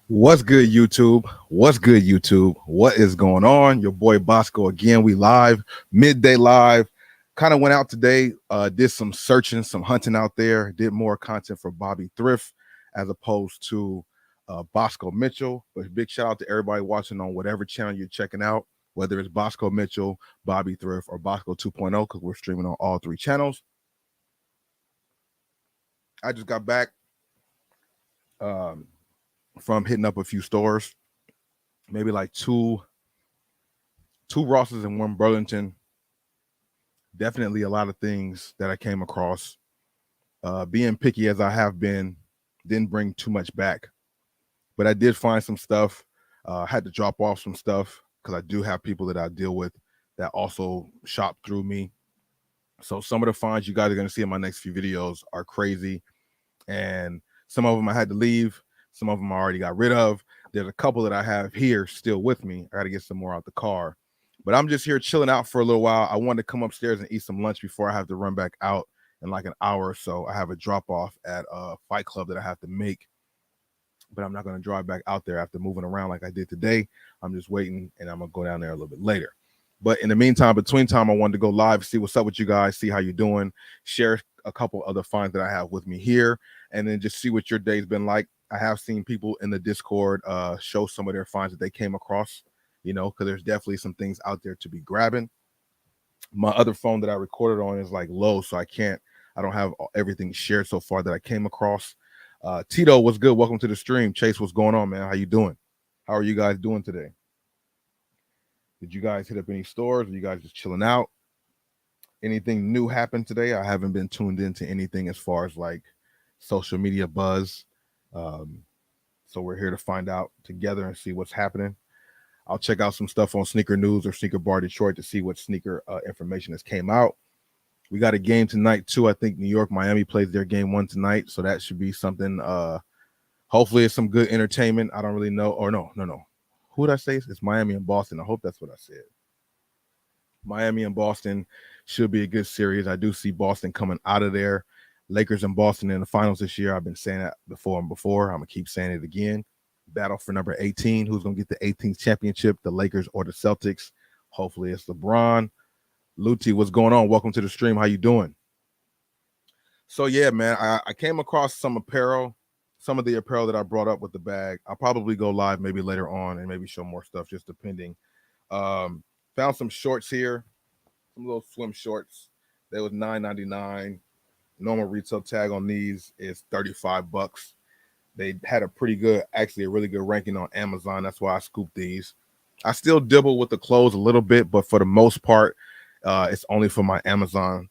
What's good, YouTube? What's good, YouTube? What is going on? Your boy Bosco again. We live, midday live. Kind of went out today, did some searching, some hunting out there, did more content for Bobby Thrift as opposed to Bosco Mitchell. But big shout out to everybody watching on whatever channel you're checking out, whether it's Bosco Mitchell, Bobby Thrift, or Bosco 2.0, because we're streaming on all three channels. I just got back from hitting up a few stores, maybe like two Rosses and one Burlington. Definitely a lot of things that I came across. Being picky as I have been, didn't bring too much back, but I did find some stuff. Had to drop off some stuff because I do have people that I deal with that also shop through me. So some of the finds you guys are going to see in my next few videos are crazy, and some of them I had to leave. Some of them I already got rid of. There's a couple that I have here still with me. I got to get some more out the car. But I'm just here chilling out for a little while. I wanted to come upstairs and eat some lunch before I have to run back out in like an hour or so. I have a drop off at a Fight Club that I have to make, but I'm not going to drive back out there after moving around like I did today. I'm just waiting, and I'm going to go down there a little bit later. But in the meantime, between time, I wanted to go live, see what's up with you guys, see how you're doing, share a couple other finds that I have with me here, and then just see what your day's been like. I have seen people in the Discord show some of their finds that they came across, because there's definitely some things out there to be grabbing. My other phone that I recorded on is like low, so I don't have everything shared so far that I came across. Tito, what's good? Welcome to the stream. Chase, what's going on, man? How you doing? How are you guys doing today? Did you guys hit up any stores? Are you guys just chilling out? Anything new happened today? I haven't been tuned into anything as far as like social media buzz. So we're here to find out together and see what's happening. I'll check out some stuff on Sneaker News or Sneaker Bar Detroit to see what sneaker information has came out. We got a game tonight too. I think New York, Miami plays their game one tonight, so that should be something. Hopefully, it's some good entertainment. I don't really know, or no. Who did I say? It's Miami and Boston. I hope that's what I said. Miami and Boston should be a good series. I do see Boston coming out of there. Lakers and Boston in the finals this year. I've been saying that before and before. I'm going to keep saying it again. Battle for number 18. Who's going to get the 18th championship, the Lakers or the Celtics? Hopefully it's LeBron. Luti, what's going on? Welcome to the stream. How you doing? So, yeah, man, I came across some apparel, some of the apparel that I brought up with the bag. I'll probably go live maybe later on and maybe show more stuff, just depending. Found some shorts here, some little swim shorts. They was $9.99. Normal retail tag on these is $35. They had a really good ranking on Amazon. That's why I scooped these. I still dibble with the clothes a little bit, but for the most part, it's only for my Amazon.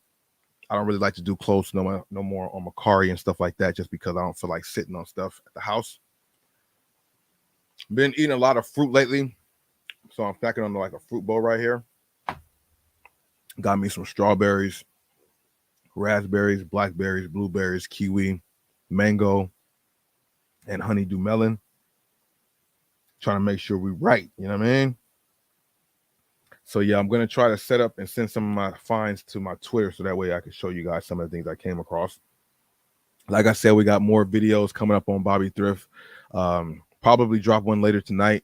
I don't really like to do clothes no more on Macari and stuff like that, just because I don't feel like sitting on stuff at the house. Been eating a lot of fruit lately, so I'm snacking on like a fruit bowl right here. Got me some strawberries, raspberries, blackberries, blueberries, kiwi, mango, and honeydew melon. Trying to make sure we're right, you know what I mean? So yeah, I'm gonna try to set up and send some of my finds to my Twitter so that way I can show you guys some of the things I came across. Like I said, we got more videos coming up on Bobby Thrift. Probably drop one later tonight,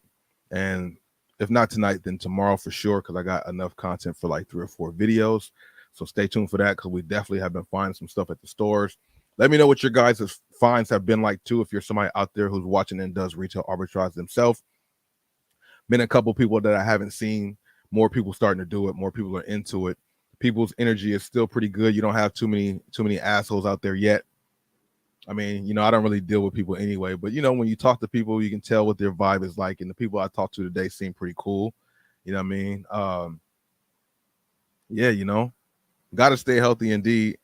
and if not tonight, then tomorrow for sure, because I got enough content for like 3 or 4 videos. So stay tuned for that, because we definitely have been finding some stuff at the stores. Let me know what your guys' finds have been like too. If you're somebody out there who's watching and does retail arbitrage themselves, been a couple people that I haven't seen. More people starting to do it. More people are into it. People's energy is still pretty good. You don't have too many assholes out there yet. I mean, I don't really deal with people anyway, but when you talk to people, you can tell what their vibe is like. And the people I talked to today seem pretty cool. You know what I mean? Yeah, got to stay healthy indeed.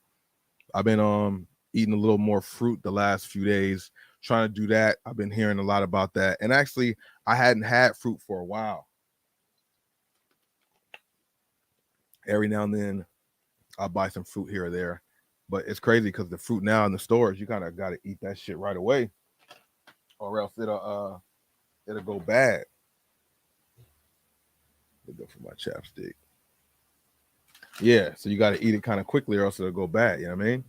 I've been eating a little more fruit the last few days, trying to do that. I've been hearing a lot about that. And actually, I hadn't had fruit for a while. Every now and then, I'll buy some fruit here or there. But it's crazy because the fruit now in the stores, you kind of got to eat that shit right away, or else it'll go bad. Let me go for my chapstick. Yeah, so you got to eat it kind of quickly, or else it'll go bad. You know what I mean?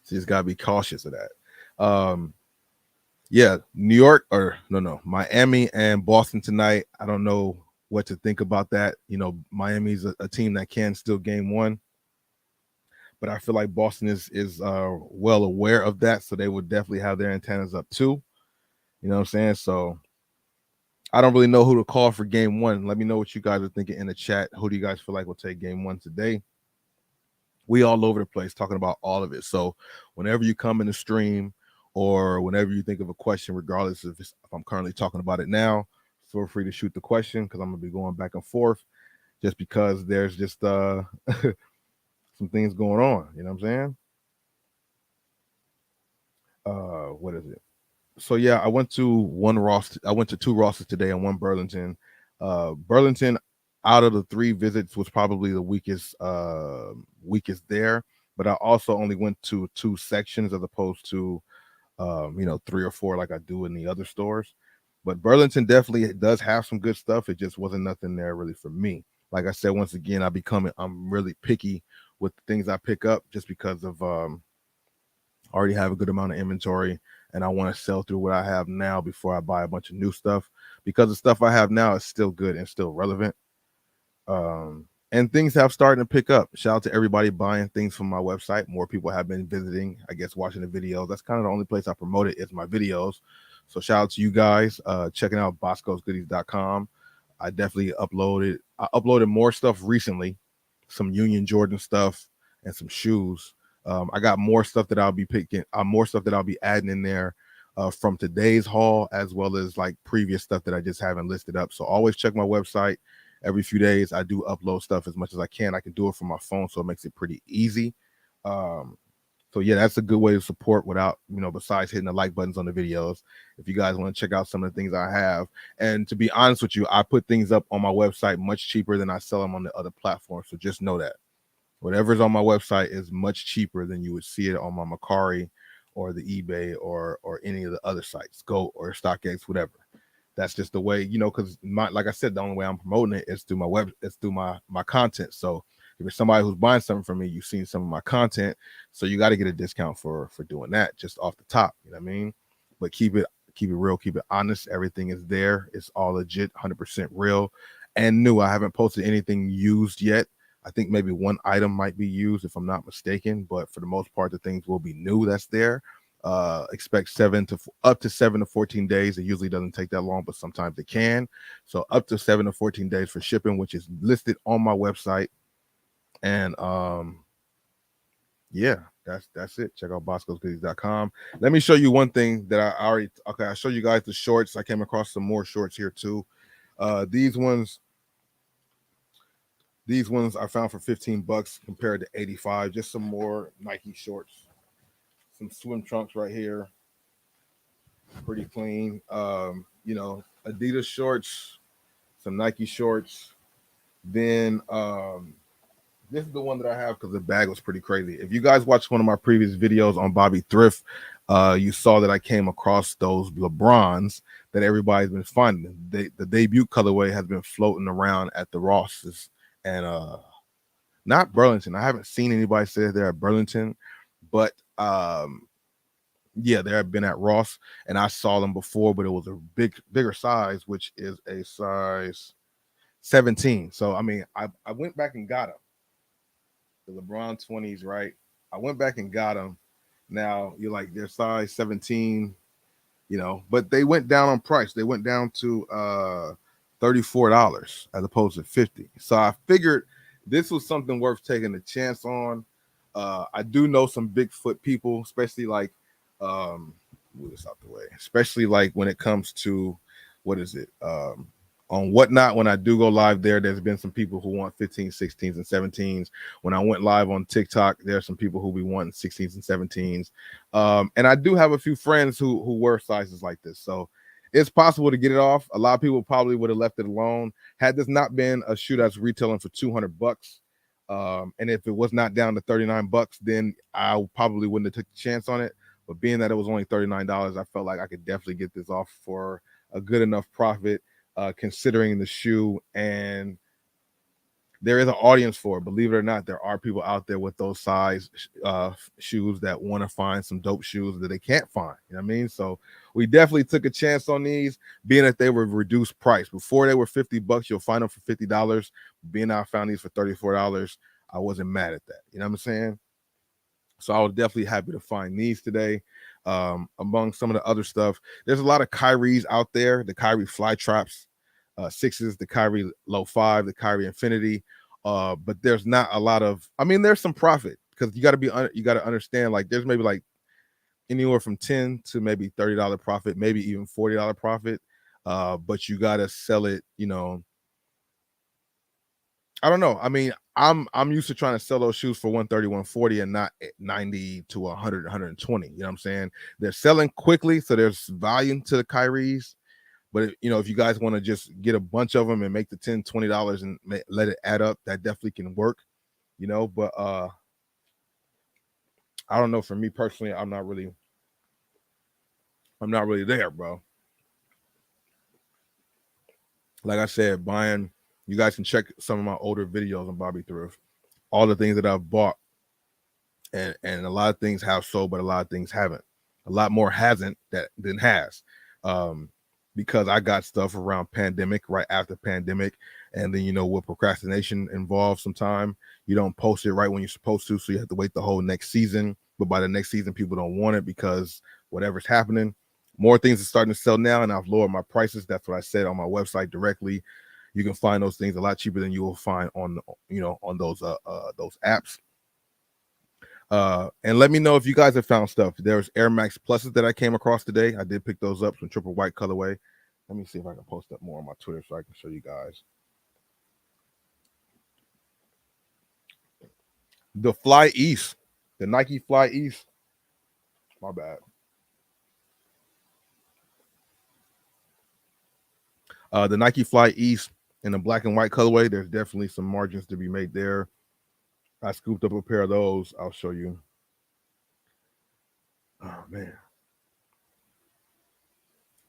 So you just got to be cautious of that. Yeah, New York or no, Miami and Boston tonight. I don't know what to think about that. You know, Miami's a team that can still game one, but I feel like Boston is well aware of that, so they would definitely have their antennas up too. You know what I'm saying? So I don't really know who to call for game one. Let me know what you guys are thinking in the chat. Who do you guys feel like will take game one today? We all over the place talking about all of it. So whenever you come in the stream or whenever you think of a question, regardless if I'm currently talking about it now, feel free to shoot the question because I'm gonna be going back and forth just because there's just some things going on. You know what I'm saying? What is it? So yeah, I went to two Rosses today and one Burlington. Burlington, out of the three visits, was probably the weakest there. But I also only went to two sections as opposed to three or four like I do in the other stores. But Burlington definitely does have some good stuff. It just wasn't nothing there really for me. Like I said, once again, I'm really picky with the things I pick up just because of I already have a good amount of inventory and I want to sell through what I have now before I buy a bunch of new stuff because the stuff I have now is still good and still relevant. And things have started to pick up. Shout out to everybody buying things from my website. More people have been visiting, I guess, watching the videos. That's kind of the only place I promote it is my videos. So shout out to you guys checking out boscosgoodies.com. I uploaded more stuff recently, some Union Jordan stuff and some shoes. I got more stuff that I'll be more stuff that I'll be adding in there from today's haul, as well as like previous stuff that I just haven't listed up. So always check my website. Every few days, I do upload stuff as much as I can. I can do it from my phone, so it makes it pretty easy. So yeah, that's a good way to support without, besides hitting the like buttons on the videos. If you guys want to check out some of the things I have, and to be honest with you, I put things up on my website much cheaper than I sell them on the other platforms. So just know that whatever's on my website is much cheaper than you would see it on my Mercari or the eBay or any of the other sites, Go or StockX, whatever. That's just the way, because like I said, the only way I'm promoting it is through my content. So if it's somebody who's buying something from me, you've seen some of my content, so you got to get a discount for doing that just off the top. You know what I mean? But keep it real, keep it honest. Everything is there. It's all legit, 100% real and new. I haven't posted anything used yet. I think maybe one item might be used if I'm not mistaken, but for the most part, the things will be new that's there. Expect up to 7 to 14 days. It usually doesn't take that long, but sometimes it can. So up to 7 to 14 days for shipping, which is listed on my website. And yeah, that's it. Check out boscosgoodies.com. Let me show you one thing that I show you guys the shorts. I came across some more shorts here too. These ones I found for $15 compared to 85. Just some more Nike shorts. Some swim trunks right here. Pretty clean. Adidas shorts, some Nike shorts. Then this is the one that I have because the bag was pretty crazy. If you guys watched one of my previous videos on Bobby Thrift, you saw that I came across those LeBrons that everybody's been finding. The debut colorway has been floating around at the Rosses and not Burlington. I haven't seen anybody say they're at Burlington, but yeah, they have been at Ross, and I saw them before, but it was a bigger size, which is a size 17. So I mean, I went back and got them. The LeBron 20s, right? I went back and got them. Now you're like they're size 17, but they went down on price. They went down to $34 as opposed to 50. So I figured this was something worth taking a chance on. I do know some Bigfoot people, especially like move this out the way, especially like when it comes to what is it? On Whatnot, when I do go live there's been some people who want 15s, 16s, and 17s. When I went live on TikTok, there are some people who be wanting 16s and 17s. And I do have a few friends who wear sizes like this. So it's possible to get it off. A lot of people probably would have left it alone had this not been a shoe that's retailing for $200. And if it was not down to $39, then I probably wouldn't have took the chance on it. But being that it was only $39, I felt like I could definitely get this off for a good enough profit, considering the shoe and there is an audience for it. Believe it or not, there are people out there with those size shoes that want to find some dope shoes that they can't find. You know what I mean? So we definitely took a chance on these, being that they were reduced price. Before they were $50, you'll find them for $50. Being I found these for $34, I wasn't mad at that. You know what I'm saying? So I was definitely happy to find these today. Among some of the other stuff, there's a lot of Kyries out there, the Kyrie Fly Traps, sixes, the Kyrie Low 5, the Kyrie Infinity. But there's not a lot of, I mean, there's some profit because you got to understand, like, there's maybe like anywhere from 10 to maybe $30 profit, maybe even $40 profit. But you got to sell it, you know, I don't know. I mean, I'm used to trying to sell those shoes for 130, 140 and not 90 to 100, 120. You know what I'm saying? They're selling quickly, so there's volume to the Kyries. But you know, if you guys want to just get a bunch of them and make the $10, $20 and let it add up, that definitely can work. You know, but I don't know. For me personally, I'm not really there, bro. Like I said, buying. You guys can check some of my older videos on Bobby Thrift. All the things that I've bought, and a lot of things have sold, but a lot of things haven't. A lot more hasn't than has, because I got stuff around pandemic, right after pandemic, and then, you know, with procrastination involved, sometime you don't post it right when you're supposed to, so you have to wait the whole next season. But by the next season, people don't want it because whatever's happening. More things are starting to sell now, and I've lowered my prices. That's what I said on my website directly. You can find those things a lot cheaper than you will find on, you know, on those apps. And let me know if you guys have found stuff. There's Air Max Pluses that I came across today. I did pick those up, some triple white colorway. Let me see if I can post up more on my Twitter so I can show you guys. The Fly East, the Nike Fly East. My bad. The Nike Fly East in the black and white colorway. There's definitely some margins to be made there. I scooped up a pair of those. I'll show you. Oh man,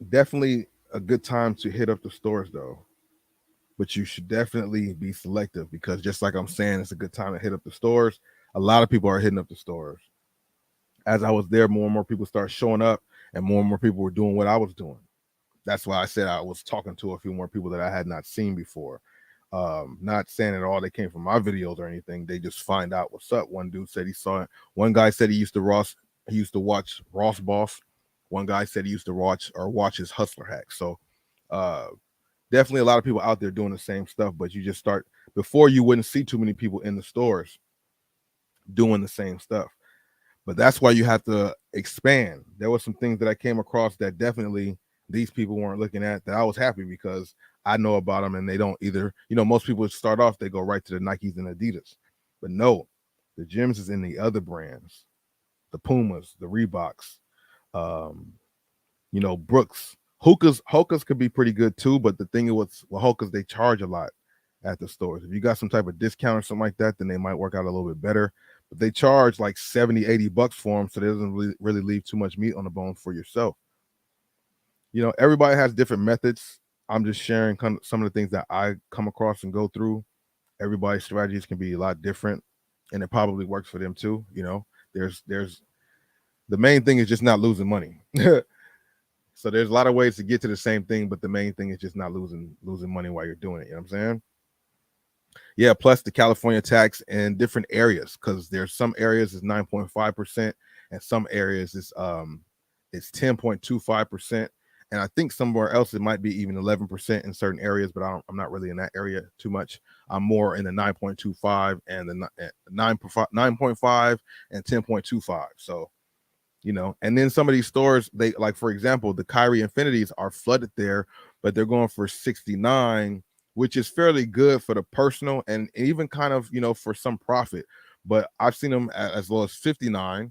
definitely a good time to hit up the stores though. But you should definitely be selective because, just like I'm saying, it's a good time to hit up the stores. A lot of people are hitting up the stores. As I was there, more and more people start showing up, and more people were doing what I was doing. That's why I said I was talking to a few more people that I had not seen before. Not saying at all they came from my videos or anything. They just find out what's up. One dude said he saw it. One guy said he used to watch Ross Boss. One guy said he used to watch his Hustler Hack. So definitely a lot of people out there doing the same stuff, but you just start, before you wouldn't see too many people in the stores doing the same stuff. But that's why you have to expand. There were some things that I came across that definitely these people weren't looking at, that I was happy because I know about them, and they don't either. You know, most people start off, they go right to the Nikes and Adidas. But no, the gyms is in the other brands, the Pumas, the Reeboks, you know, Brooks. Hoka's could be pretty good too, but the thing is with Hoka's, they charge a lot at the stores. If you got some type of discount or something like that, then they might work out a little bit better. But they charge like 70, $80 for them, so it doesn't really leave too much meat on the bone for yourself. You know, everybody has different methods. I'm just sharing some of the things that I come across and go through. Everybody's strategies can be a lot different, and it probably works for them too. You know, there's the main thing is just not losing money. So there's a lot of ways to get to the same thing, but the main thing is just not losing money while you're doing it. You know what I'm saying? Yeah, plus the California tax in different areas, because there's some areas is 9.5%, and some areas it's 10.25%. And I think somewhere else it might be even 11% in certain areas, but I'm not really in that area too much. I'm more in the 9.25 and the 9.5 and 10.25. So, you know, and then some of these stores, they, like, for example, the Kyrie Infinities are flooded there, but they're going for 69, which is fairly good for the personal and even kind of, you know, for some profit. But I've seen them as low as 59,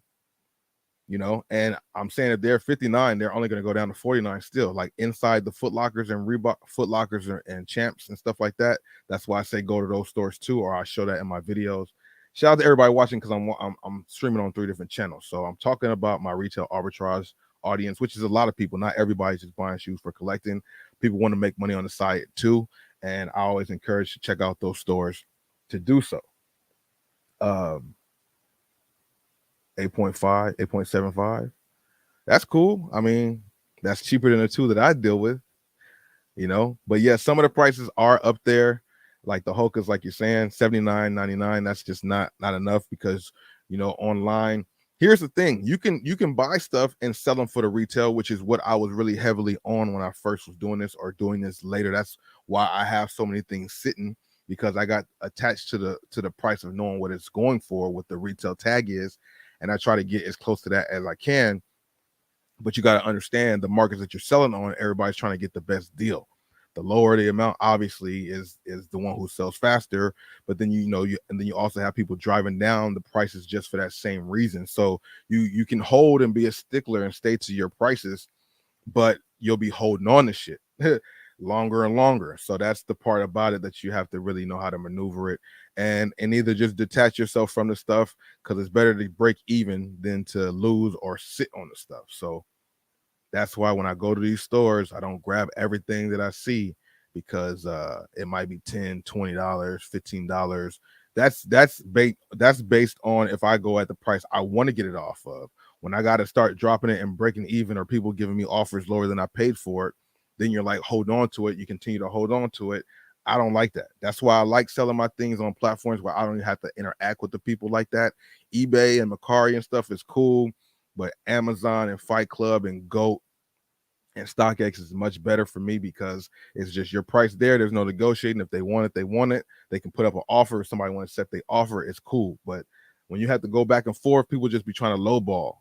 you know, and I'm saying if they're 59, they're only going to go down to 49 still, like inside the Foot Lockers and Reebok Foot Lockers and Champs and stuff like that. That's why I say go to those stores too, or I show that in my videos. Shout out to everybody watching, because I'm streaming on 3 different channels. So I'm talking about my retail arbitrage audience, which is a lot of people. Not everybody's just buying shoes for collecting. People want to make money on the site too, and I always encourage to check out those stores. to do so. 8.5, 8.75. That's cool. I mean, that's cheaper than the two that I deal with, But yeah, some of the prices are up there. Like the Hokas, like you're saying, $79.99. That's just not enough because online. Here's the thing: you can buy stuff and sell them for the retail, which is what I was really heavily on when I first was doing this or doing this later. That's why I have so many things sitting, because I got attached to the price of knowing what it's going for, what the retail tag is, and I try to get as close to that as I can. But you got to understand the markets that you're selling on. Everybody's trying to get the best deal. The lower the amount, obviously, is the one who sells faster. But then and then you also have people driving down the prices just for that same reason. So you can hold and be a stickler and stay to your prices, but you'll be holding on to shit longer and longer. So that's the part about it that you have to really know how to maneuver it, and either just detach yourself from the stuff, because it's better to break even than to lose or sit on the stuff. So that's why when I go to these stores, I don't grab everything that I see, because it might be $10, $20, $15. That's based on if I go at the price I want to get it off of. When I got to start dropping it and breaking even, or people giving me offers lower than I paid for it, then you're like, hold on to it. You continue to hold on to it. I don't like that. That's why I like selling my things on platforms where I don't even have to interact with the people like that. eBay and Macari and stuff is cool, but Amazon and Fight Club and Goat and StockX is much better for me, because it's just your price there. There's no negotiating. If they want it, they want it. They can put up an offer. If somebody wants to set the offer, it's cool. But when you have to go back and forth, people just be trying to lowball,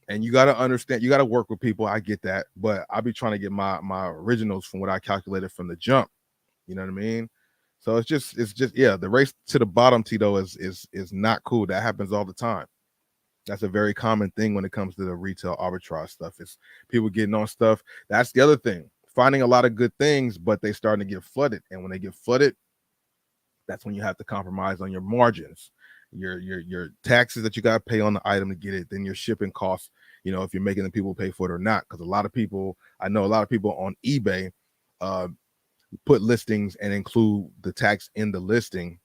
And you got to understand, you got to work with people. I get that, but I be trying to get my originals from what I calculated from the jump. You know what I mean? So it's just yeah. The race to the bottom, Tito, is not cool. That happens all the time. That's a very common thing when it comes to the retail arbitrage stuff. It's people getting on stuff. That's the other thing. Finding a lot of good things, but they starting to get flooded. And when they get flooded, that's when you have to compromise on your margins, your taxes that you got to pay on the item to get it, then your shipping costs, if you're making the people pay for it or not. Because I know a lot of people on eBay put listings and include the tax in the listing,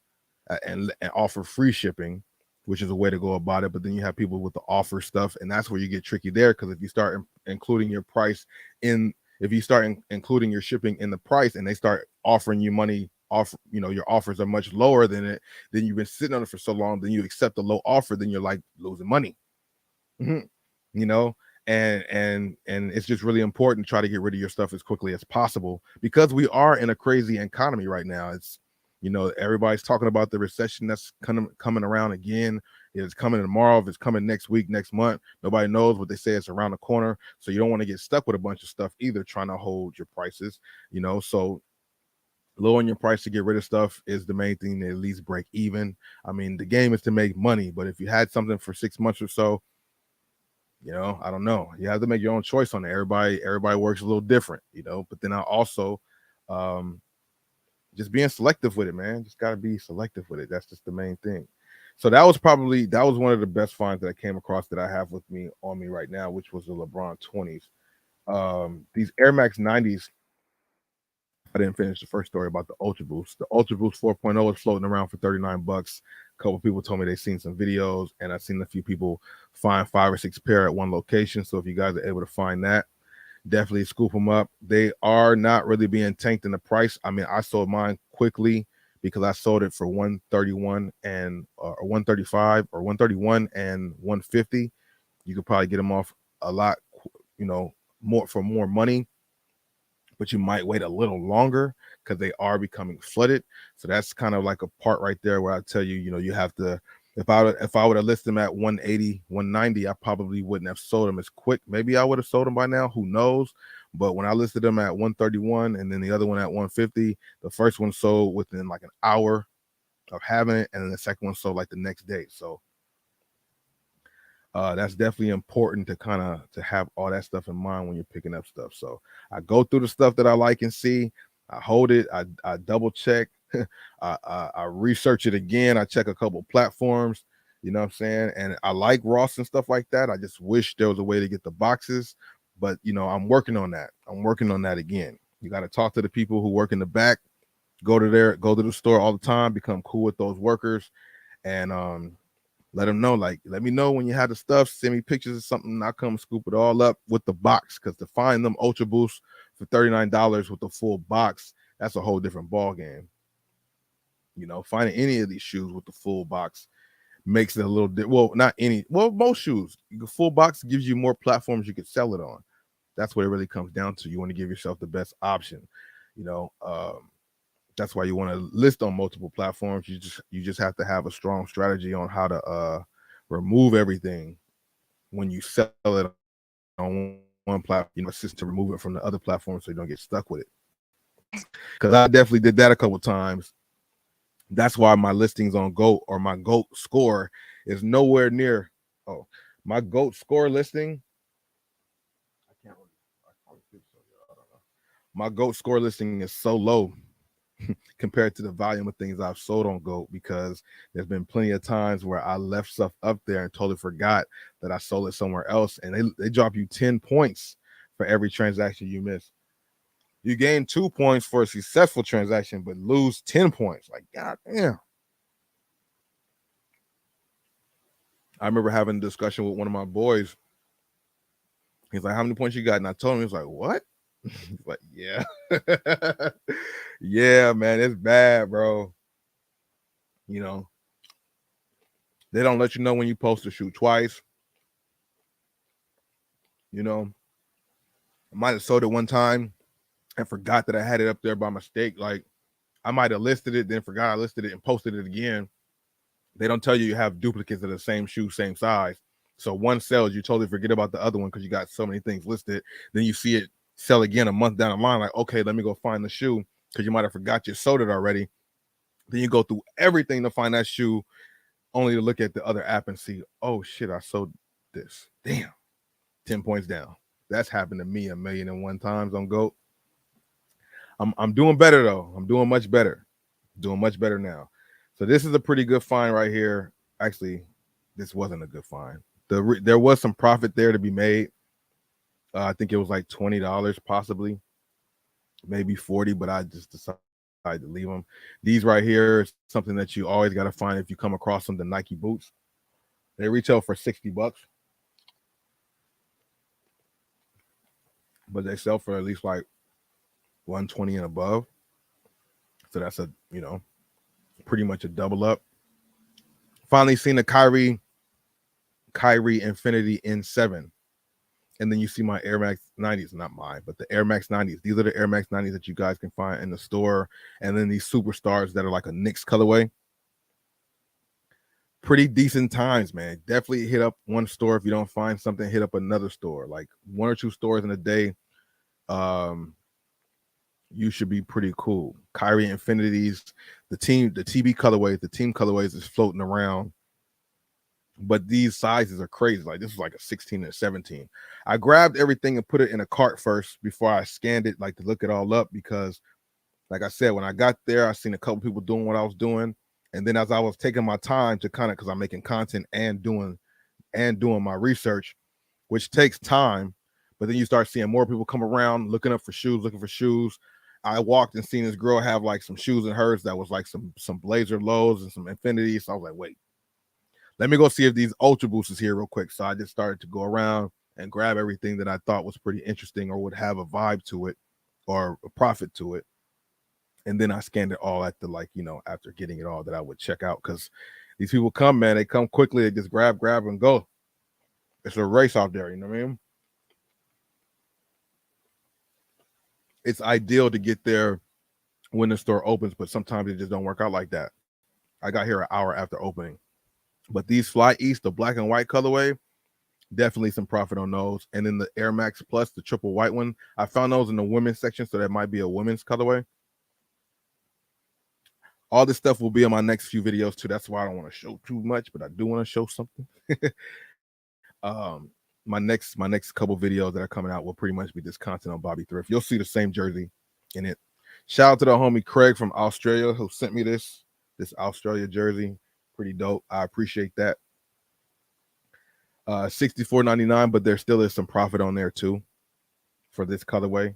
and offer free shipping, which is a way to go about it. But then you have people with the offer stuff, and that's where you get tricky there, because if you start including your price if you start including your shipping in the price, and they start offering you money off, your offers are much lower than it, then you've been sitting on it for so long, then you accept the low offer, then you're like losing money. Mm-hmm. And it's just really important to try to get rid of your stuff as quickly as possible, because we are in a crazy economy right now. It's everybody's talking about the recession that's coming around again. If it's coming tomorrow, if it's coming next week, next month, nobody knows. What they say, it's around the corner. So you don't want to get stuck with a bunch of stuff either, trying to hold your prices, so lowering your price to get rid of stuff is the main thing to at least break even. I mean, the game is to make money, but if you had something for 6 months or so, I don't know. You have to make your own choice on it. Everybody works a little different, but then I also just being selective with it, man. Just got to be selective with it. That's just the main thing. So that was one of the best finds that I came across that I have with me on me right now, which was the LeBron 20s. These Air Max 90s. I didn't finish the first story about the Ultra Boost. The Ultra Boost 4.0 is floating around for $39. A couple people told me they've seen some videos, and I've seen a few people find 5 or 6 pair at one location. So if you guys are able to find that, definitely scoop them up. They are not really being tanked in the price. I mean, I sold mine quickly because I sold it for 131 and or 135 or 131 and 150. You could probably get them off a lot, more for more money, but you might wait a little longer because they are becoming flooded. So that's kind of like a part right there where I tell you, you have to, if I would have listed them at 180, 190, I probably wouldn't have sold them as quick. Maybe I would have sold them by now, who knows? But when I listed them at 131 and then the other one at 150, the first one sold within like an hour of having it, and then the second one sold like the next day. So that's definitely important to have all that stuff in mind when you're picking up stuff. So I go through the stuff that I like and see. I hold it. I double check. I research it again. I check a couple platforms. You know what I'm saying? And I like Ross and stuff like that. I just wish there was a way to get the boxes. But I'm working on that. I'm working on that again. You got to talk to the people who work in the back. Go to the store all the time, become cool with those workers, and let them know, like, let me know when you have the stuff, send me pictures of something, and I'll come scoop it all up with the box. Because to find them Ultra Boosts for $39 with the full box, that's a whole different ball game. You know, finding any of these shoes with the full box makes it a little well, not any, well, most shoes, the full box gives you more platforms you could sell it on. That's what it really comes down to. You want to give yourself the best option. You know, that's why you want to list on multiple platforms. You just have to have a strong strategy on how to remove everything when you sell it on one platform. You know, assist to remove it from the other platform so you don't get stuck with it. Because I definitely did that a couple times. That's why my listings on GOAT or my GOAT score is nowhere near. Oh, my GOAT score listing. I can't really. I don't know. My GOAT score listing is so low compared to the volume of things I've sold on GOAT, because there's been plenty of times where I left stuff up there and totally forgot that I sold it somewhere else, and they drop you 10 points for every transaction you miss. You gain 2 points for a successful transaction, but lose 10 points. Like, God damn. I remember having a discussion with one of my boys. He's like, how many points you got? And I told him, he was like, what? He's like, yeah. Yeah, man, it's bad, bro. You know, they don't let you know when you post to shoot twice. You know, I might have sold it one time and forgot that I had it up there by mistake. Like, I might have listed it, then forgot I listed it and posted it again. They don't tell you have duplicates of the same shoe, same size. So one sells, you totally forget about the other one because you got so many things listed. Then you see it sell again a month down the line. Like, okay, let me go find the shoe, because you might have forgot you sold it already. Then you go through everything to find that shoe, only to look at the other app and see, oh shit, I sold this. Damn, 10 points down. That's happened to me 1,000,001 times on GOAT. I'm doing better though. I'm doing much better. Doing much better now. So this is a pretty good find right here. Actually, this wasn't a good find. There was some profit there to be made. I think it was like $20 possibly, maybe 40, but I just decided to leave them. These right here is something that you always got to find if you come across them, the Nike boots. They retail for $60, but they sell for at least like 120 and above. So that's a, you know, pretty much a double up. Finally seen the Kyrie Infinity N7. And then you see my Air Max 90s, not mine, but the Air Max 90s. These are the Air Max 90s that you guys can find in the store. And then these superstars that are like a Knicks colorway. Pretty decent times, man. Definitely hit up one store. If you don't find something, hit up another store. Like 1 or 2 stores in a day. You should be pretty cool. Kyrie Infinities, the TB colorways, the team colorways is floating around. But these sizes are crazy. Like this is like a 16 and a 17. I grabbed everything and put it in a cart first before I scanned it, like to look it all up, because like I said, when I got there, I seen a couple people doing what I was doing. And then as I was taking my time to kind of, because I'm making content and doing my research, which takes time, but then you start seeing more people come around looking for shoes. I walked and seen this girl have like some shoes in hers that was like some Blazer lows and some Infinities. So I was like, wait, let me go see if these Ultra Boosts is here real quick. So I just started to go around and grab everything that I thought was pretty interesting or would have a vibe to it or a profit to it. And then I scanned it all at the, like, you know, after getting it all that I would check out, because these people come, man, they come quickly. They just grab and go. It's a race out there, you know what I mean? It's ideal to get there when the store opens, but sometimes it just don't work out like that. I got here an hour after opening. But these Fly East, the black and white colorway, definitely some profit on those. And then the Air Max Plus, the triple white one, I found those in the women's section, so that might be a women's colorway. All this stuff will be in my next few videos too. That's why I don't want to show too much, but I do want to show something. My next couple videos that are coming out will pretty much be this content on Bobby Thrift. You'll see the same jersey in it. Shout out to the homie Craig from Australia who sent me this Australia jersey. Pretty dope. I appreciate that. $64.99, but there still is some profit on there too for this colorway.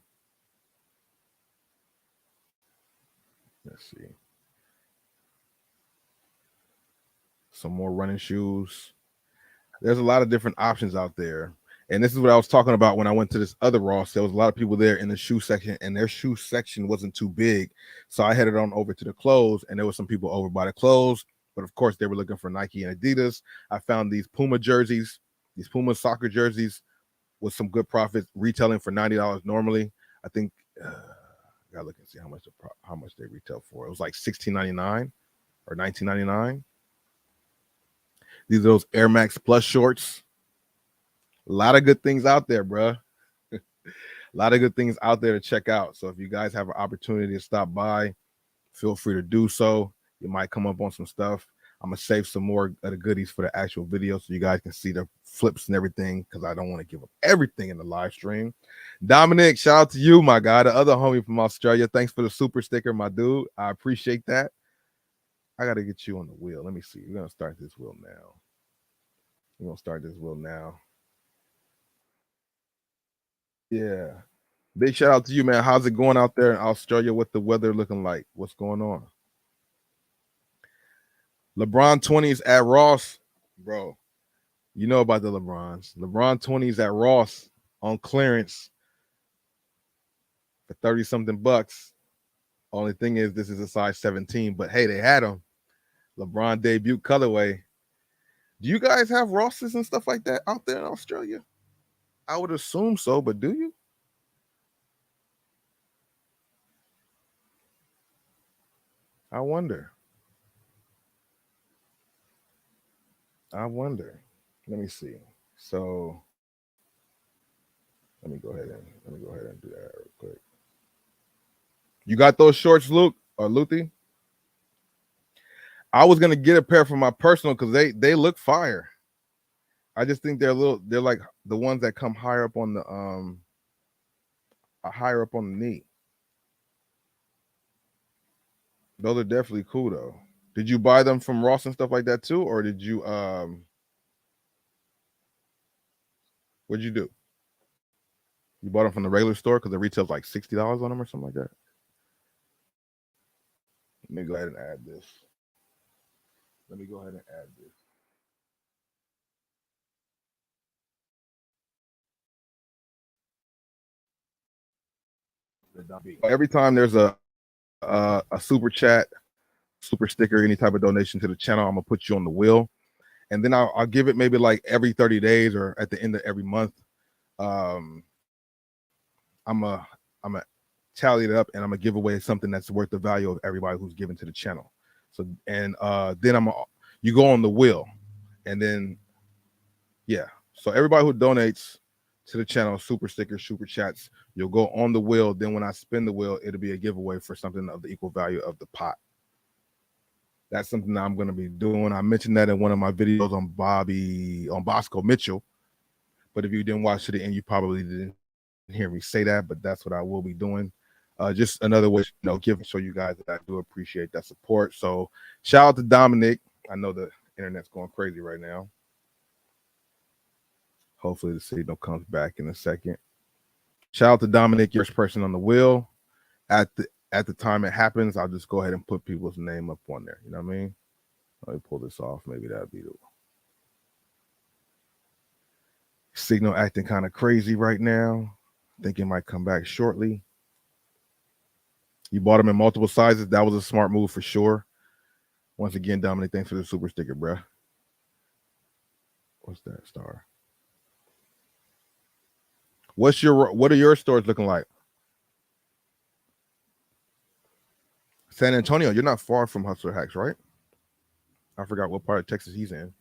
Let's see. Some more running shoes. There's a lot of different options out there. And this is what I was talking about when I went to this other Ross. There was a lot of people there in the shoe section, and their shoe section wasn't too big. So I headed on over to the clothes, and there was some people over by the clothes. But of course, they were looking for Nike and Adidas. I found these Puma jerseys, these Puma soccer jerseys with some good profits, retailing for $90 normally. I think I gotta look and see how much they retail for. It was like $16.99 or $19.99. These are those Air Max Plus shorts. A lot of good things out there, bro. A lot of good things out there to check out. So if you guys have an opportunity to stop by, feel free to do so. You might come up on some stuff. I'm gonna save some more of the goodies for the actual video so you guys can see the flips and everything, because I don't want to give up everything in the live stream. Dominic, shout out to you, my guy, the other homie from Australia. Thanks for the super sticker, my dude. I appreciate that. I gotta get you on the wheel. Let me see. We're gonna start this wheel now. Yeah. Big shout out to you, man. How's it going out there in Australia? What the weather looking like? What's going on? LeBron 20s at Ross, bro. You know about the LeBrons. LeBron 20s at Ross on clearance for 30 something bucks. Only thing is, this is a size 17, but hey, they had them. LeBron debut colorway. Do you guys have Rosses and stuff like that out there in Australia? I would assume so, but do you? I wonder. Let me see. So let me go ahead and do that real quick. You got those shorts, Luke or Luthi? I was gonna get a pair for my personal because they look fire. I just think they're like the ones that come higher up on the knee. Those are definitely cool though. Did you buy them from Ross and stuff like that too, or did you what'd you do? You bought them from the regular store because the retail's like $60 on them or something like that. Let me go ahead and add this. Every time there's a super chat, super sticker, any type of donation to the channel, I'm gonna put you on the wheel, and then I'll give it maybe like every 30 days or at the end of every month. I'm a tally it up, and I'm gonna give away something that's worth the value of everybody who's given to the channel. So and then you go on the wheel, and then yeah. So everybody who donates to the channel, super stickers, super chats, you'll go on the wheel. Then when I spin the wheel, it'll be a giveaway for something of the equal value of the pot. That's something that I'm going to be doing. I mentioned that in one of my videos on Bosco Mitchell. But if you didn't watch to the end, you probably didn't hear me say that. But that's what I will be doing. Just another way, give show you guys that I do appreciate that support. So shout out to Dominic. I know the internet's going crazy right now. Hopefully the signal comes back in a second. Shout out to Dominic, your first person on the wheel. At the time it happens, I'll just go ahead and put people's name up on there. You know what I mean? Let me pull this off. Maybe that'll be the signal acting kind of crazy right now. I think it might come back shortly. You bought them in multiple sizes. That was a smart move for sure. Once again, Dominic, thanks for the super sticker, bro. What's that star? What are your stores looking like? San Antonio, you're not far from Hustler Hacks, right? I forgot what part of Texas he's in.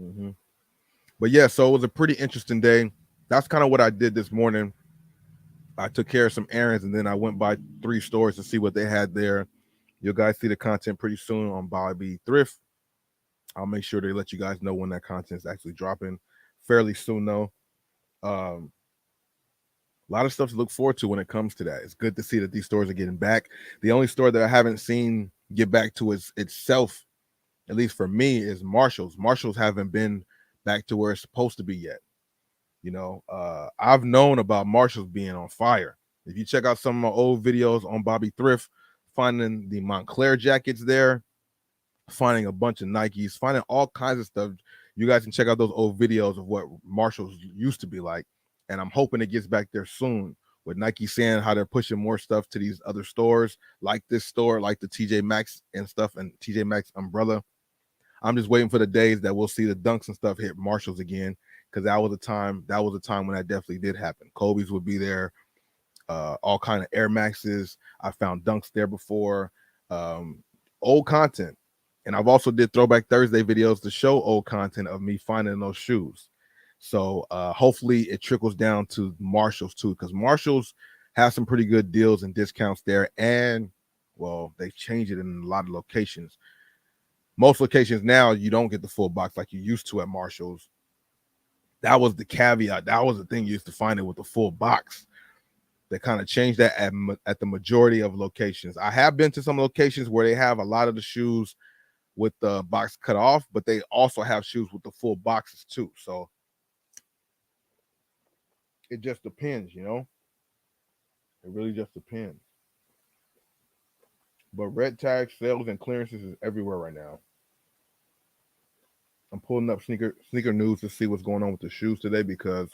Mm-hmm. But yeah, so it was a pretty interesting day. That's kind of what I did this morning. I took care of some errands, and then I went by 3 stores to see what they had there. You guys see the content pretty soon on Bobby Thrift. I'll make sure they let you guys know when that content is actually dropping fairly soon, though. A lot of stuff to look forward to when it comes to that. It's good to see that these stores are getting back. The only store that I haven't seen get back to itself, at least for me, is Marshall's. Marshall's haven't been back to where it's supposed to be yet. I've known about Marshalls being on fire. If you check out some of my old videos on Bobby Thrift, finding the Montclair jackets there, finding a bunch of Nikes, finding all kinds of stuff. You guys can check out those old videos of what Marshalls used to be like. And I'm hoping it gets back there soon with Nike saying how they're pushing more stuff to these other stores, like this store, like the TJ Maxx and stuff, and TJ Maxx umbrella. I'm just waiting for the days that we'll see the Dunks and stuff hit Marshalls again, because that was a time when that definitely did happen. Kobe's would be there, all kind of Air Maxes. I found Dunks there before, old content. And I've also did Throwback Thursday videos to show old content of me finding those shoes. So hopefully it trickles down to Marshalls too, because Marshalls have some pretty good deals and discounts there. And well, they've changed it in a lot of locations. Most locations now, you don't get the full box like you used to at Marshalls. That was the caveat. That was the thing you used to find it with the full box. They kind of changed that at the majority of locations. I have been to some locations where they have a lot of the shoes with the box cut off, but they also have shoes with the full boxes too. So it just depends, It really just depends. But red tag sales and clearances is everywhere right now. I'm pulling up sneaker news to see what's going on with the shoes today, because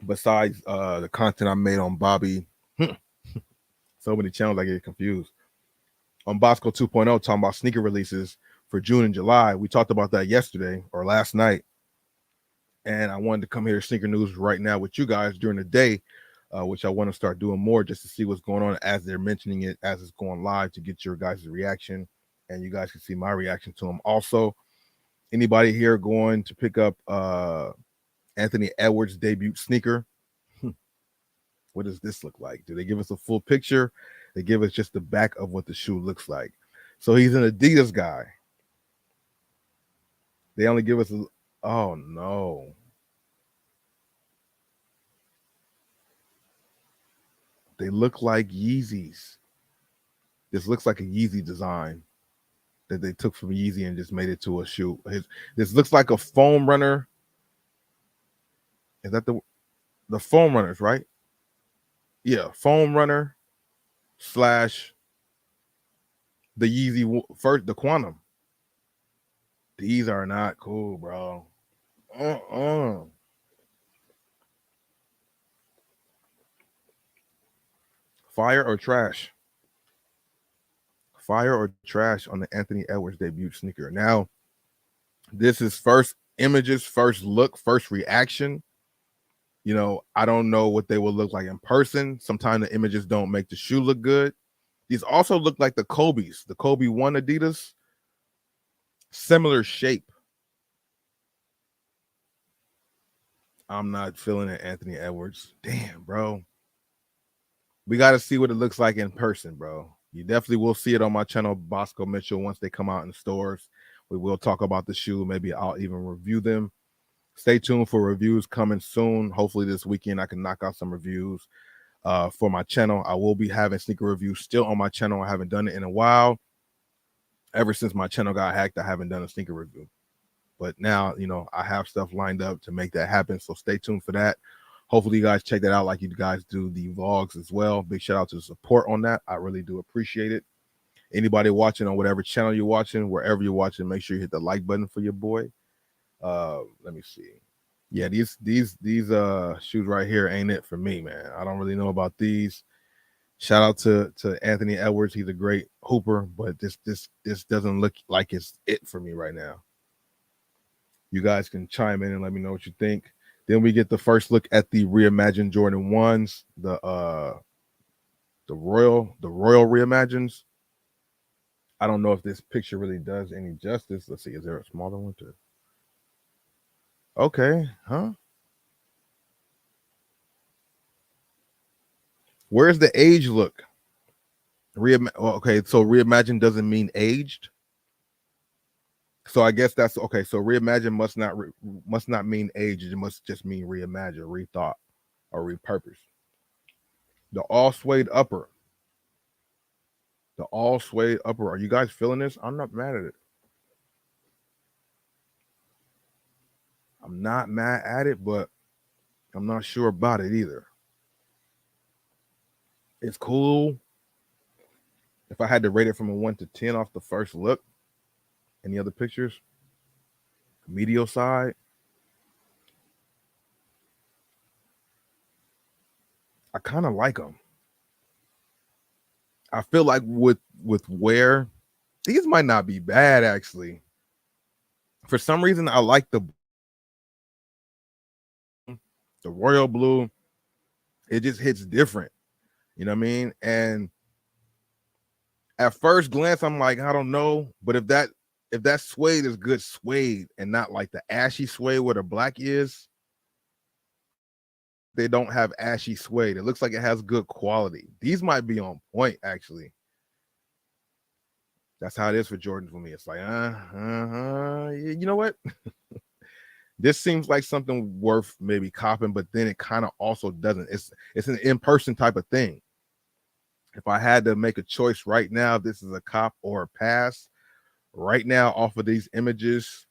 besides the content I made on Bobby, so many channels I get confused. On Bosco 2.0, talking about sneaker releases for June and July. We talked about that yesterday or last night. And I wanted to come here to Sneaker News right now with you guys during the day, which I want to start doing more just to see what's going on as they're mentioning it, as it's going live, to get your guys' reaction. And you guys can see my reaction to them. Also, anybody here going to pick up Anthony Edwards' debut sneaker? What does this look like? Do they give us a full picture? They give us just the back of what the shoe looks like. So he's an Adidas guy. They only give us oh no. They look like Yeezys. This looks like a Yeezy design that they took from Yeezy and just made it to a shoe. This looks like a foam runner. Is that the foam runners, right? Yeah, foam runner / the Yeezy first, the Quantum. These are not cool, bro. Fire or trash? Fire or trash on the Anthony Edwards debut sneaker. Now, this is first images, first look, first reaction. I don't know what they will look like in person. Sometimes the images don't make the shoe look good. These also look like the Kobe's, the Kobe 1 Adidas. Similar shape. I'm not feeling it, Anthony Edwards. Damn, bro. We got to see what it looks like in person, bro. You definitely will see it on my channel, Bosco Mitchell, once they come out in stores. We will talk about the shoe. Maybe I'll even review them. Stay tuned for reviews coming soon. Hopefully this weekend I can knock out some reviews for my channel. I will be having sneaker reviews still on my channel. I haven't done it in a while. Ever since my channel got hacked, I haven't done a sneaker review. But now, I have stuff lined up to make that happen. So stay tuned for that. Hopefully you guys check that out like you guys do the vlogs as well. Big shout out to the support on that. I really do appreciate it. Anybody watching on whatever channel you're watching, wherever you're watching, make sure you hit the like button for your boy. Let me see. Yeah, these shoes right here ain't it for me, man. I don't really know about these. Shout out to Anthony Edwards. He's a great hooper, but this doesn't look like it's it for me right now. You guys can chime in and let me know what you think. Then we get the first look at the reimagined Jordan 1s, the Royal Reimagines. I don't know if this picture really does any justice. Let's see, is there a smaller one too? Okay, huh? Where's the age look? Okay, so reimagine doesn't mean aged. So I guess that's okay. So reimagine must not mean age. It must just mean reimagine, rethought, or repurposed. The all suede upper. The all suede upper. Are you guys feeling this? I'm not mad at it. I'm not mad at it, but I'm not sure about it either. It's cool. If I had to rate it from a 1 to 10 off the first look, any other pictures? Medial side, I kind of like them. I feel like with wear, these might not be bad actually. For some reason, I like the royal blue. It just hits different. You know what I mean? And at first glance, I'm like, I don't know, but if that suede is good suede and not like the ashy suede where the black is, they don't have ashy suede. It looks like it has good quality. These might be on point actually. That's how it is for Jordan for me. It's like, you know what? This seems like something worth maybe copping, but then it kind of also doesn't. It's an in-person type of thing. If I had to make a choice right now, this is a cop or a pass. Right now, off of these images,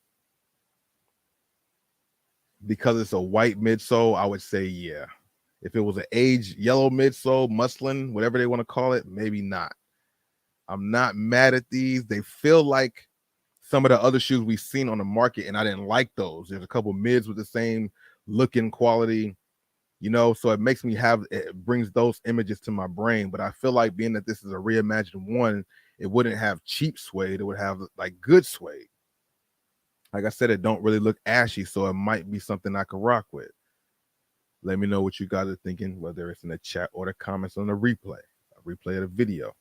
because it's a white midsole, I would say yeah. If it was an aged yellow midsole, muslin, whatever they want to call it, maybe not. I'm not mad at these. They feel like some of the other shoes we've seen on the market, and I didn't like those. There's a couple mids with the same looking quality, so it brings those images to my brain. But I feel like being that this is a reimagined one, it wouldn't have cheap suede. It would have like good suede. Like I said, it don't really look ashy, so it might be something I could rock with. Let me know what you guys are thinking, whether it's in the chat or the comments on the replay. A replay of the video.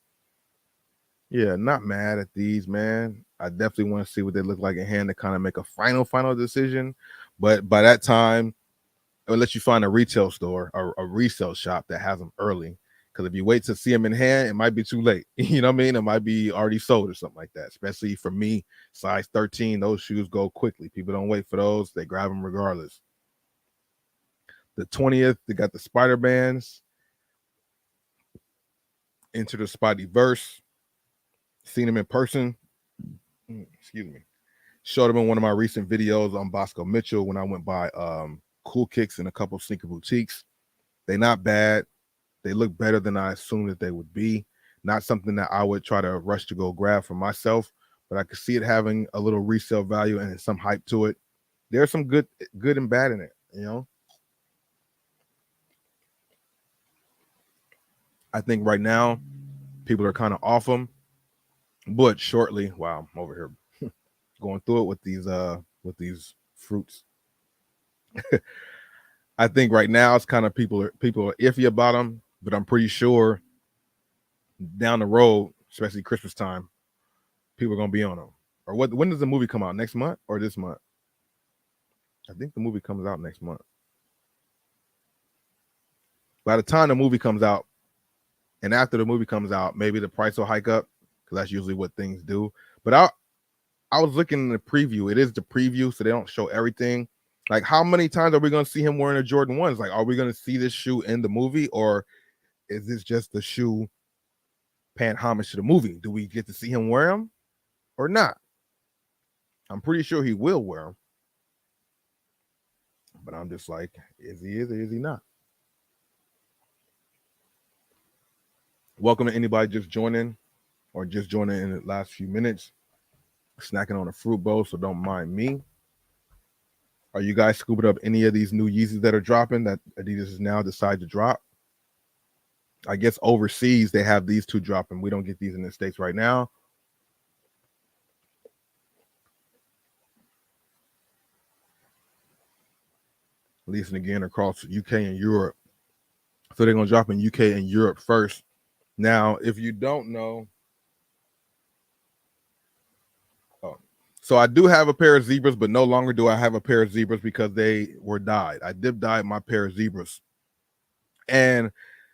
Yeah, not mad at these, man. I definitely want to see what they look like in hand to kind of make a final decision. But by that time, it will let you find a retail store or a resale shop that has them early. Because if you wait to see them in hand, it might be too late. You know what I mean? It might be already sold or something like that. Especially for me, size 13, those shoes go quickly. People don't wait for those. They grab them regardless. The 20th, they got the Spider Bands. Enter the Spideyverse. Seen them in person. Excuse me. Showed them in one of my recent videos on Bosco Mitchell when I went by Cool Kicks and a couple of sneaker boutiques. They're not bad. They look better than I assumed that they would be. Not something that I would try to rush to go grab for myself, but I could see it having a little resale value and some hype to it. There's some good and bad in it, I think right now people are kind of off them, but shortly, wow, I'm over here going through it with these fruits. I think right now it's kind of people are iffy about them, but I'm pretty sure down the road, especially Christmas time, people are gonna be on them. Or when does the movie come out? Next month or this month? I think the movie comes out next month. By the time the movie comes out, and after the movie comes out, maybe the price will hike up because that's usually what things do. But I was looking in the preview. It is the preview, so they don't show everything. Like, how many times are we going to see him wearing a Jordan 1s? Like, are we going to see this shoe in the movie, or is this just the shoe paying homage to the movie? Do we get to see him wear them or not? I'm pretty sure he will wear them. But I'm just like, is he or is he not? Welcome to anybody just joining or just joining in the last few minutes. Snacking on a fruit bowl, so don't mind me. Are you guys scooping up any of these new Yeezys that are dropping that Adidas has now decided to drop? I guess overseas they have these two dropping. We don't get these in the States right now. Releasing again across UK and Europe. So they're going to drop in UK and Europe first. Now, if you don't know, so I do have a pair of Zebras, but no longer do I have a pair of Zebras because they were dyed. I dip dyed my pair of Zebras. And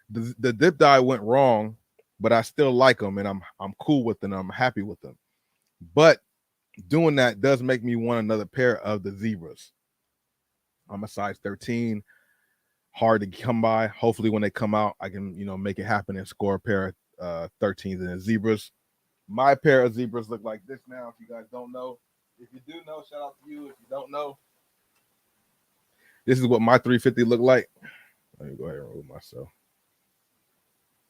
the dip dye went wrong, but I still like them, and I'm cool with them. I'm happy with them. But doing that does make me want another pair of the Zebras. I'm a size 13, hard to come by. Hopefully, when they come out, I can make it happen and score a pair of 13s and Zebras. My pair of Zebras look like this now. If you guys don't know, if you do know, shout out to you. If you don't know, This is what my 350 look like. Let me go ahead and remove myself.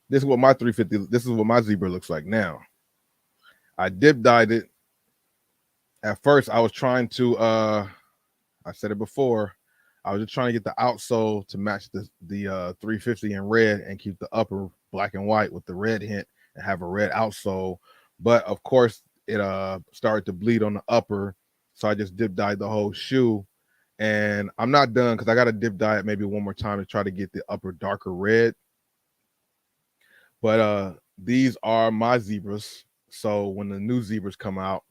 This is what my 350. This is what my zebra looks like now. I dip dyed it. At first, I was trying to. I said it before. I was just trying to get the outsole to match the 350 in red and keep the upper black and white with the red hint and have a red outsole. But of course, it started to bleed on the upper, so I just dip dyed the whole shoe. And I'm not done because I got to dip dye it maybe one more time to try to get the upper darker red. But these are my zebras. So when the new zebras come out,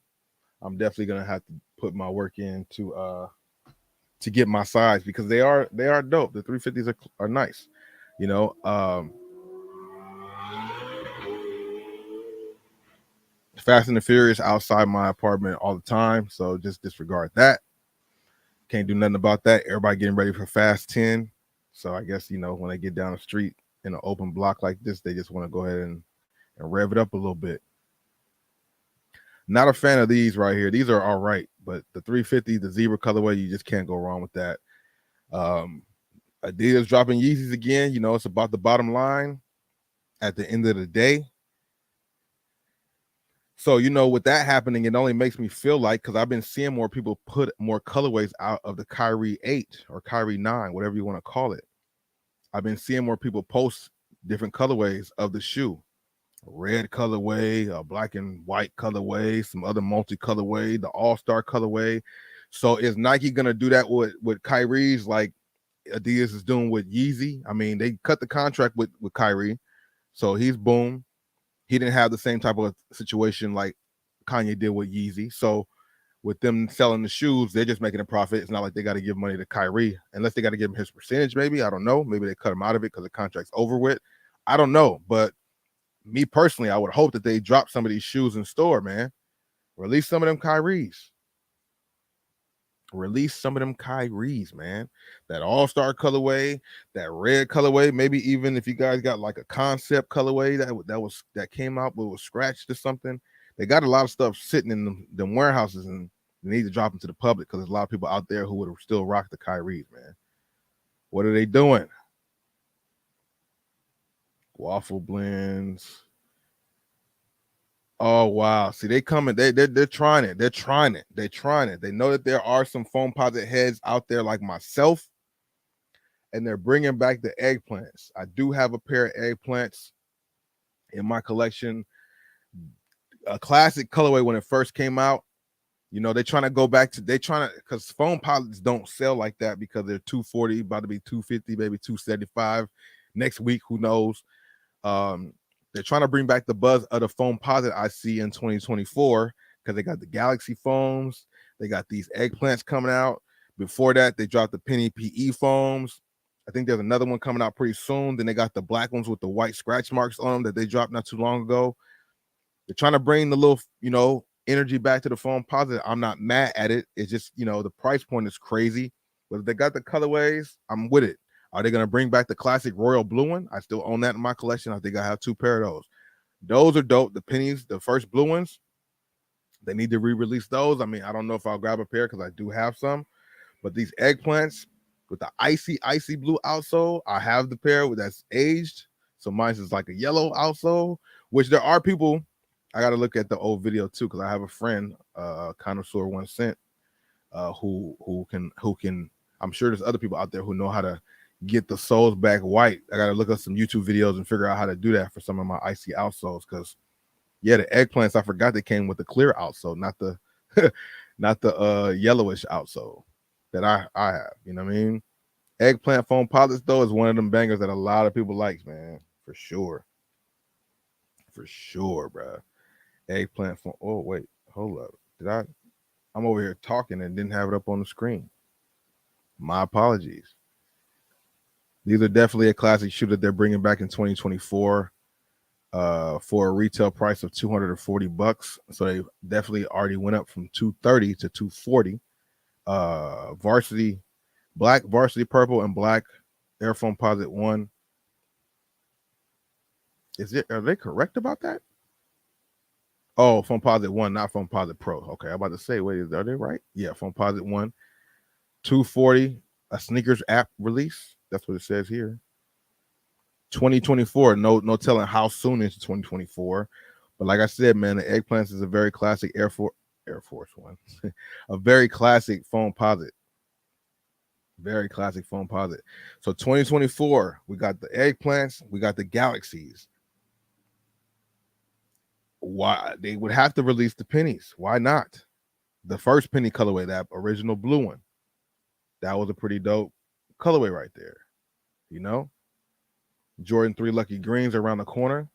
I'm definitely gonna have to put my work in to get my size because they are dope. The 350s are nice, you know. Fast and the Furious outside my apartment all the time, so just disregard that. Can't do nothing about that. Everybody getting ready for Fast 10, so I guess when they get down the street in an open block like this, they just want to go ahead and rev it up a little bit. Not a fan of these right here. These are all right, but the 350, the zebra colorway, you just can't go wrong with that. Adidas dropping Yeezys again. It's about the bottom line at the end of the day. So, with that happening, it only makes me feel like, because I've been seeing more people put more colorways out of the Kyrie 8 or Kyrie 9, whatever you want to call it. I've been seeing more people post different colorways of the shoe. A red colorway, a black and white colorway, some other multi-colorway, the all-star colorway. So is Nike going to do that with Kyrie's like Adidas is doing with Yeezy? I mean, they cut the contract with Kyrie. So he's boom. He didn't have the same type of situation like Kanye did with Yeezy. So with them selling the shoes, they're just making a profit. It's not like they got to give money to Kyrie unless they got to give him his percentage. Maybe, I don't know. Maybe they cut him out of it because the contract's over with. I don't know. But me personally, I would hope that they drop some of these shoes in store, man. Release some of them Kyries. Release some of them Kyries, man. That all-star colorway, that red colorway. Maybe even if you guys got like a concept colorway that came out but was scratched or something. They got a lot of stuff sitting in them warehouses, and they need to drop them to the public because there's a lot of people out there who would still rock the Kyries, man. What are they doing? Waffle blends. Oh wow! See, they coming. They're trying it. They're trying it. They know that there are some foam posit heads out there like myself, and they're bringing back the eggplants. I do have a pair of eggplants in my collection. A classic colorway when it first came out. They're trying to go back to. Because foam posits don't sell like that because they're 240, about to be 250, maybe 275 next week. Who knows? They're trying to bring back the buzz of the foam posit I see in 2024 because they got the Galaxy foams. They got these eggplants coming out. Before that, they dropped the Penny PE foams. I think there's another one coming out pretty soon. Then they got the black ones with the white scratch marks on them that they dropped not too long ago. They're trying to bring the little, energy back to the foam posit. I'm not mad at it. It's just, the price point is crazy. But if they got the colorways, I'm with it. Are they going to bring back the classic royal blue one? I still own that in my collection. I think I have 2 pair of those. Those are dope. The pennies, the first blue ones, they need to re-release those. I mean, I don't know if I'll grab a pair because I do have some. But these eggplants with the icy blue outsole, I have the pair that's aged. So mine's is like a yellow outsole, which there are people. I got to look at the old video too because I have a friend, connoisseur 1 cent, who can. I'm sure there's other people out there who know how to get the soles back white. I gotta look up some YouTube videos and figure out how to do that for some of my icy outsoles. Because the eggplants, I forgot they came with the clear outsole, not the not the yellowish outsole that I have. You know what I mean? Eggplant foam posits though is one of them bangers that a lot of people likes, man, for sure, bro. Eggplant foam. Oh wait, hold up. I'm over here talking and didn't have it up on the screen. My apologies. These are definitely a classic shoe that they're bringing back in 2024 for a retail price of $240. So they definitely already went up from $230 to $240. Black varsity purple and black Air Foam Posit 1. Are they correct about that? Oh, Foam Posit 1, not Foam Posit Pro. Okay, I'm about to say, wait, are they right? Yeah, Foam Posit 1, $240. a sneakers app release. That's what it says here. 2024. No telling how soon into 2024. But like I said, man, the eggplants is a very classic Air Force One, a very classic foam posit. Very classic foam posit. So 2024, we got the eggplants, we got the galaxies. Why they would have to release the pennies? Why not? The first penny colorway, that original blue one, that was a pretty dope colorway right there. You know, Jordan 3 Lucky Greens around the corner.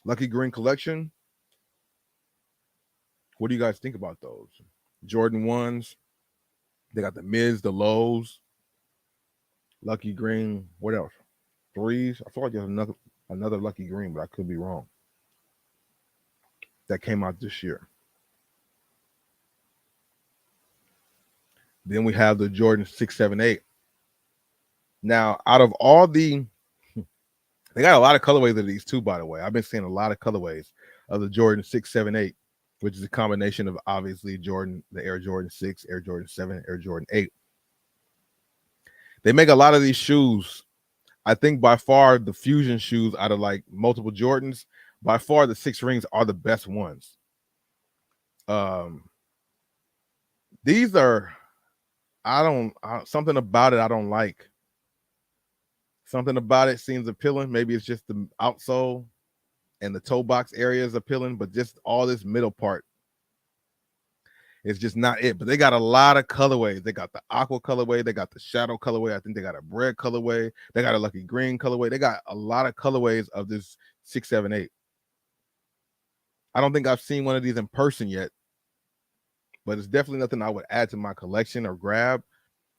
Lucky Green collection. What do you guys think about those? Jordan 1s. They got the mids, the lows. Lucky Green. What else? 3s. I feel like there's another Lucky Green, but I could be wrong. That came out this year. Then we have the Jordan 6, 7, 8. Now, out of all they got a lot of colorways of these too, by the way. I've been seeing a lot of colorways of the Jordan 6, 7, 8, which is a combination of obviously Jordan, the Air Jordan 6, Air Jordan 7, Air Jordan 8. They make a lot of these shoes. I think by far the fusion shoes out of like multiple Jordans, by far the 6 rings are the best ones. These are, something about it I don't like. Something about it seems appealing. Maybe it's just the outsole and the toe box area is appealing, but just all this middle part is just not it. But they got a lot of colorways. They got the aqua colorway. They got the shadow colorway. I think they got a bread colorway. They got a lucky green colorway. They got a lot of colorways of this 6, 7, 8. I don't think I've seen one of these in person yet, but it's definitely nothing I would add to my collection or grab.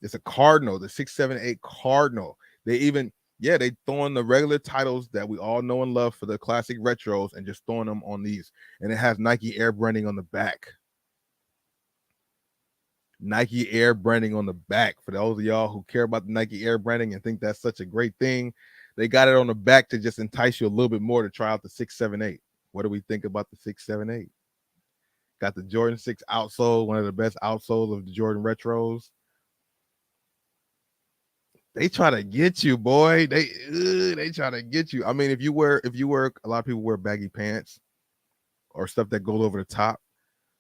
It's a Cardinal, the 6, 7, 8 Cardinal. They throwing the regular titles that we all know and love for the classic retros and just throwing them on these. And it has Nike Air branding on the back. Nike Air branding on the back. For those of y'all who care about the Nike Air branding and think that's such a great thing, they got it on the back to just entice you a little bit more to try out the 6, 7, 8. What do we think about the 6, 7, 8? Got the Jordan 6 outsole, one of the best outsoles of the Jordan retros. They try to get you, boy. They try to get you. I mean, if you wear, a lot of people wear baggy pants or stuff that goes over the top.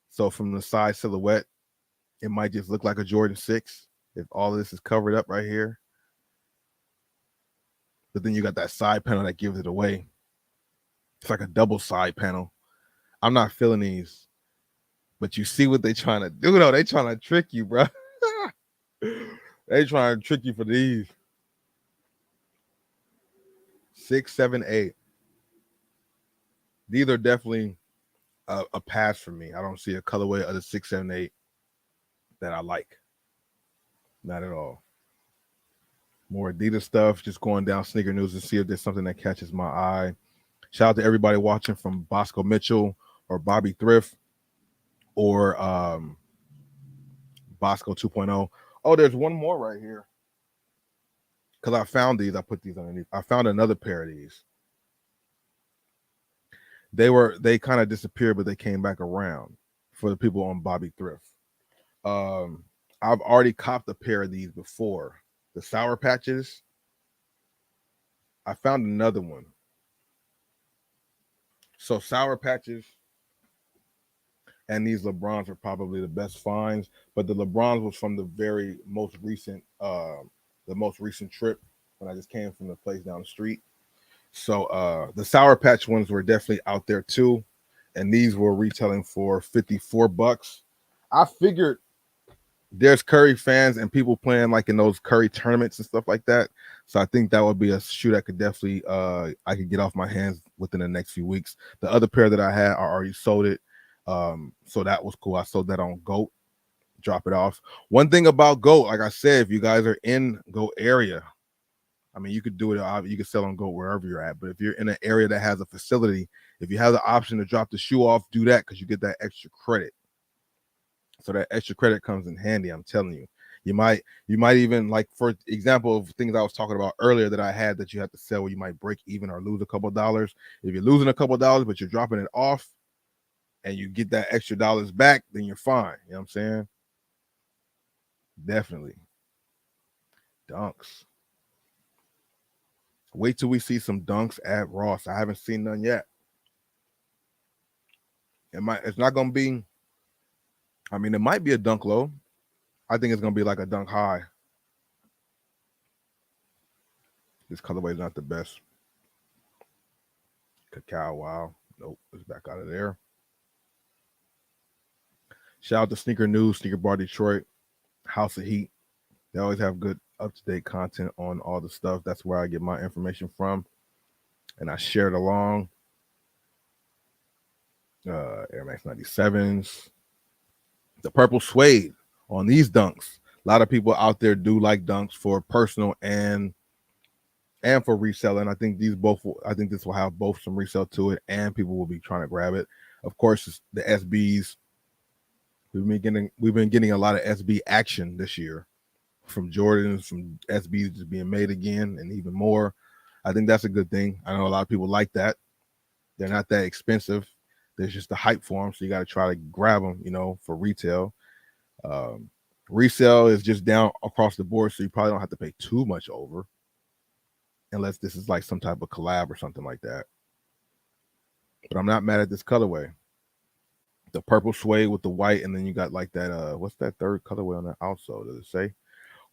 So from the side silhouette, it might just look like a Jordan 6 if all of this is covered up right here. But then you got that side panel that gives it away. It's like a double side panel. I'm not feeling these, but you see what they trying to do though. They trying to trick you, bro. They trying to trick you for these. 6, 7, 8. These are definitely a pass for me. I don't see a colorway of the 6, 7, 8 that I like. Not at all. More Adidas stuff. Just going down sneaker news to see if there's something that catches my eye. Shout out to everybody watching from Bosco Mitchell or Bobby Thrift or Bosco 2.0. Oh, there's one more right here. Because I found these. I put these underneath. I found another pair of these. They kind of disappeared, but they came back around for the people on Bobby Thrift. I've already copped a pair of these before. The Sour Patches. I found another one. So Sour Patches and these LeBrons are probably the best finds, but the LeBrons was from the very most recent trip when I just came from the place down the street. So the Sour Patch ones were definitely out there too, and these were retailing for $54. I figured there's Curry fans and people playing like in those Curry tournaments and stuff like that. So I think that would be a shoe that could definitely I could get off my hands within the next few weeks. The other pair that I had, I already sold it. So that was cool. I sold that on GOAT. Drop it off. One thing about GOAT, like I said, if you guys are in GOAT area, I mean, you could do it. You could sell on GOAT wherever you're at. But if you're in an area that has a facility, if you have the option to drop the shoe off, do that because you get that extra credit. So that extra credit comes in handy. I'm telling you. You might even, like, for example of things I was talking about earlier that I had that you have to sell where you might break even or lose a couple of dollars. If you're losing a couple of dollars, but you're dropping it off and you get that extra dollars back, then you're fine. You know what I'm saying? Definitely. Dunks. Wait till we see some dunks at Ross. I haven't seen none yet. It's not gonna be. I mean, it might be a dunk low. I think it's gonna be like a dunk high. This colorway is not the best. Cacao, wow. Nope, it's back out of there. Shout out to Sneaker News, Sneaker Bar Detroit, House of Heat. They always have good up-to-date content on all the stuff. That's where I get my information from. And I share it along. Air Max 97s. The purple suede on these dunks. A lot of people out there do like dunks for personal and for resale. And I think I think this will have both some resale to it, and people will be trying to grab it. Of course, the SBs. We've been getting a lot of SB action this year, from Jordans, from SBs just being made again, and even more. I think that's a good thing. I know a lot of people like that. They're not that expensive. There's just the hype for them, so you got to try to grab them, for retail. Resale is just down across the board, so you probably don't have to pay too much over, unless this is like some type of collab or something like that. But I'm not mad at this colorway. The purple suede with the white, and then you got like that. What's that third colorway on the outsole? Does it say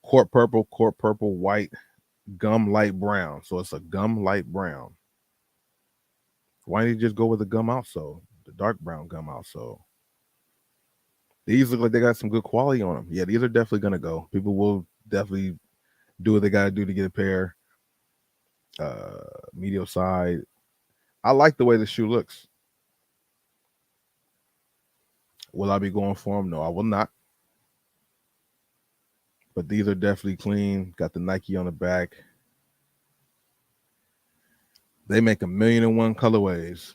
court purple, white, gum light brown? So it's a gum light brown. Why didn't you just go with the gum outsole, the dark brown gum outsole? These look like they got some good quality on them. Yeah, these are definitely gonna go. People will definitely do what they gotta do to get a pair. Medial side. I like the way the shoe looks. Will I be going for them? No, I will not. But these are definitely clean. Got the Nike on the back. They make 1,000,001 colorways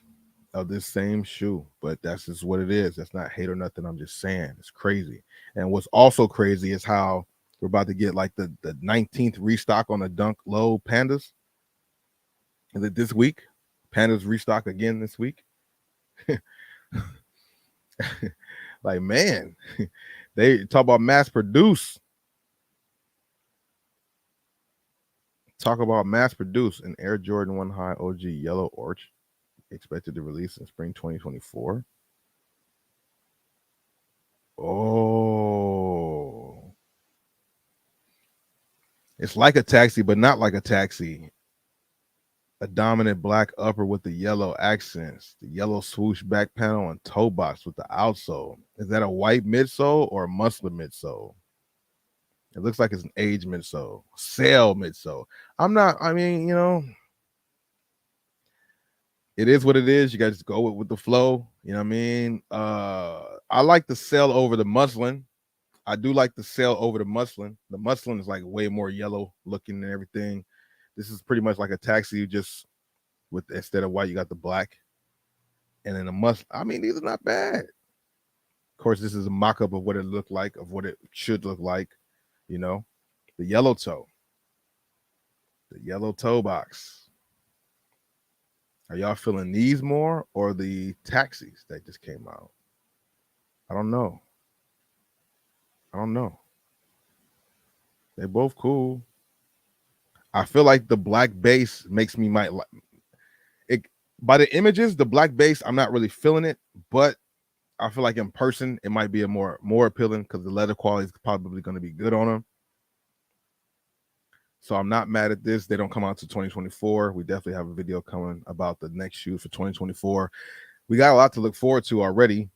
of this same shoe, but that's just what it is. That's not hate or nothing. I'm just saying it's crazy. And what's also crazy is how we're about to get like the 19th restock on the Dunk Low Pandas. Is it this week? Pandas restock again this week. Like, man, they talk about mass produce. Talk about mass produce. An Air Jordan 1 High OG Yellow Orch expected to release in spring 2024. Oh, it's like a taxi, but not like a taxi. A dominant black upper with the yellow accents, the yellow swoosh back panel and toe box with the outsole. Is that a white midsole or a muscle midsole? It looks like it's an age midsole, sale midsole. I mean, it is what it is. You guys just go with the flow. You know what I mean? I like the sale over the muslin. I do like the sale over the muslin. The muslin is like way more yellow looking and everything. This is pretty much like a taxi, just with instead of white, you got the black. And then the muslin. I mean, these are not bad. Of course, this is a mock-up of what it looked like, of what it should look like. The yellow toe. The yellow toe box. Are y'all feeling these more or the taxis that just came out? I don't know. They're both cool. I feel like the black base makes me might like it. By the images, the black base, I'm not really feeling it, but I feel like in person it might be a more appealing because the leather quality is probably going to be good on them. So I'm not mad at this. They don't come out to 2024. We definitely have a video coming about the next shoes for 2024. We got a lot to look forward to already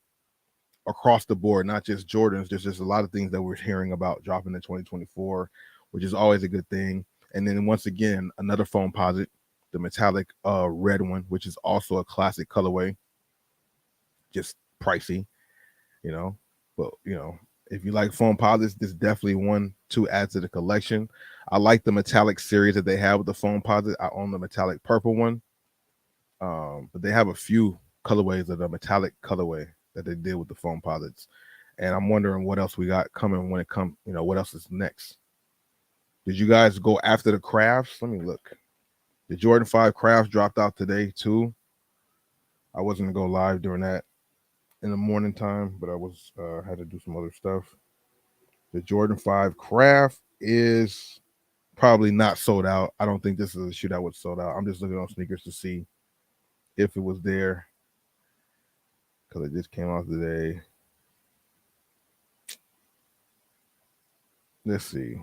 across the board, not just Jordans. There's just a lot of things that we're hearing about dropping in 2024, which is always a good thing. And then once again, another foam posit, the metallic red one, which is also a classic colorway, just pricey, but if you like foam posits, this is definitely one to add to the collection. I like the metallic series that they have with the foam posit. I own the metallic purple one, but they have a few colorways of the metallic colorway that they did with the foam posits, and I'm wondering what else we got coming when it comes. What else is next? Did you guys go after the crafts? Let me look. The Jordan 5 crafts dropped out today too. I wasn't gonna go live during that in the morning time, but I was had to do some other stuff. The Jordan 5 Craft is probably not sold out. I don't think this is a shoe that was sold out. I'm just looking on sneakers to see if it was there because it just came out today. Let's see.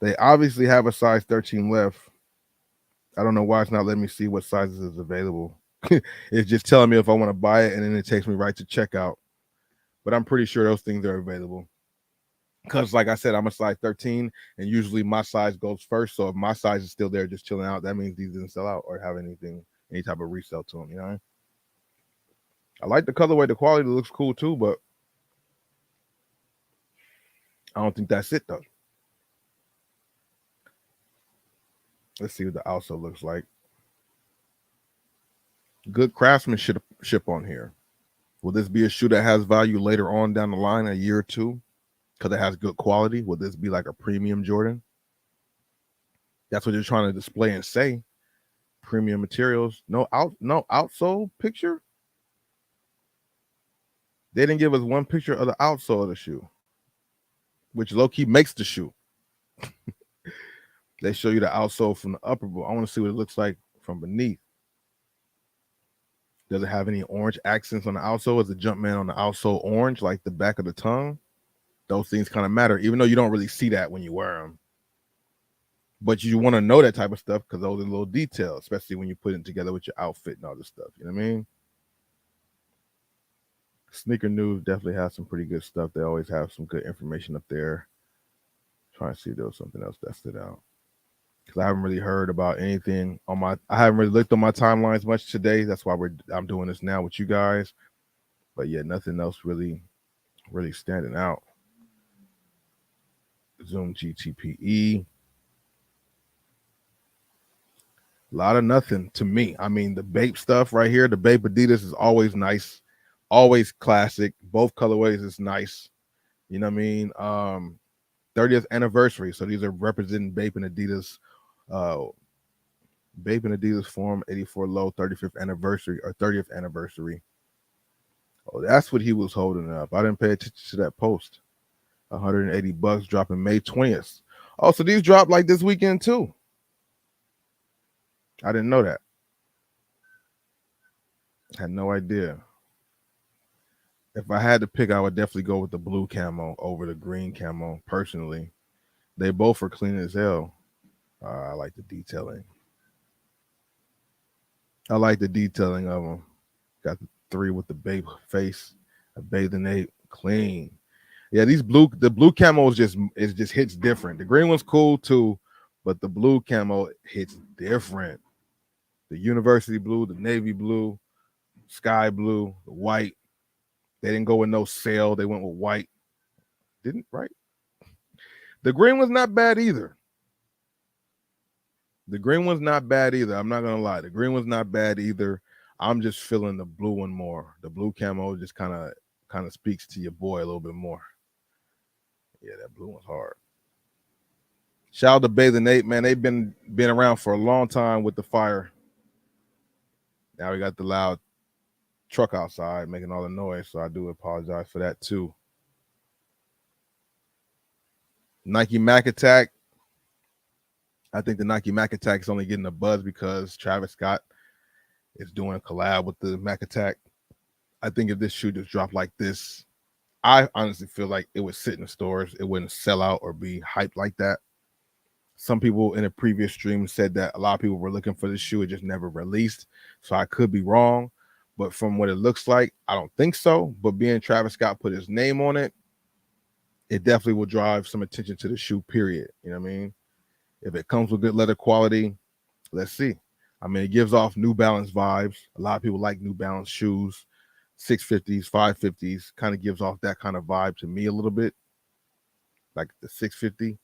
They obviously have a size 13 left. I don't know why it's not letting me see what sizes is available. It's just telling me if I want to buy it, and then it takes me right to checkout. But I'm pretty sure those things are available. Because, like I said, I'm a size 13, and usually my size goes first. So if my size is still there, just chilling out, that means these didn't sell out or have any type of resale to them. You know, I like the colorway, the quality looks cool too, but I don't think that's it though. Let's see what the outsole looks like. Good craftsmanship on here. Will this be a shoe that has value later on down the line, a year or two, because it has good quality? Will this be like a premium Jordan? That's what you're trying to display and say. Premium materials. No outsole picture. They didn't give us one picture of the outsole of the shoe, which low-key makes the shoe. They show you the outsole from the upper, but I want to see what it looks like from beneath. Does it have any orange accents on the outsole? Is the Jumpman on the outsole orange, like the back of the tongue? Those things kind of matter, even though you don't really see that when you wear them. But you want to know that type of stuff because those are little details, especially when you put it together with your outfit and all this stuff. You know what I mean? Sneaker News definitely has some pretty good stuff. They always have some good information up there. Trying to see if there was something else that stood out. Because I haven't really heard about anything on my. I haven't really looked on my timelines much today. That's why I'm doing this now with you guys. But yeah, nothing else really standing out. Zoom GTPE. A lot of nothing to me. I mean, the Bape stuff right here, the Bape Adidas is always nice, always classic. Both colorways is nice. You know what I mean? 30th anniversary. So these are representing Bape and Adidas. Bape and Adidas Forum 84 Low 35th anniversary or 30th anniversary. Oh, that's what he was holding up. I didn't pay attention to that post. $180 dropping May 20th. Oh, so these dropped like this weekend too. I didn't know that. Had no idea. If I had to pick, I would definitely go with the blue camo over the green camo, personally. They both are clean as hell. I like the detailing. I like the detailing of them. Got the 3 with the Bape face, a bathing ape, clean. Yeah, the blue camo just hits different. The green one's cool too, but the blue camo hits different. The university blue, the navy blue, sky blue, the white. They didn't go with no sail. They went with white. Didn't, right? The green one's not bad either. The green one's not bad either. I'm not going to lie. The green one's not bad either. I'm just feeling the blue one more. The blue camo just kind of speaks to your boy a little bit more. Yeah, that blue one's hard. Shout out to Bathing Ape, man. They've been around for a long time with the fire. Now we got the loud truck outside making all the noise, so I do apologize for that too. Nike Mac Attack. I think the Nike Mac Attack is only getting a buzz because Travis Scott is doing a collab with the Mac Attack. I think if this shoe just dropped like this, I honestly feel like it would sit in the stores. It wouldn't sell out or be hyped like that. Some people in a previous stream said that a lot of people were looking for this shoe. It just never released. So I could be wrong. But from what it looks like, I don't think so. But being Travis Scott put his name on it, it definitely will drive some attention to the shoe, period. You know what I mean? If it comes with good leather quality, let's see. I mean, it gives off New Balance vibes. A lot of people like New Balance shoes. 650s, 550s, kind of gives off that kind of vibe to me a little bit, like the 650.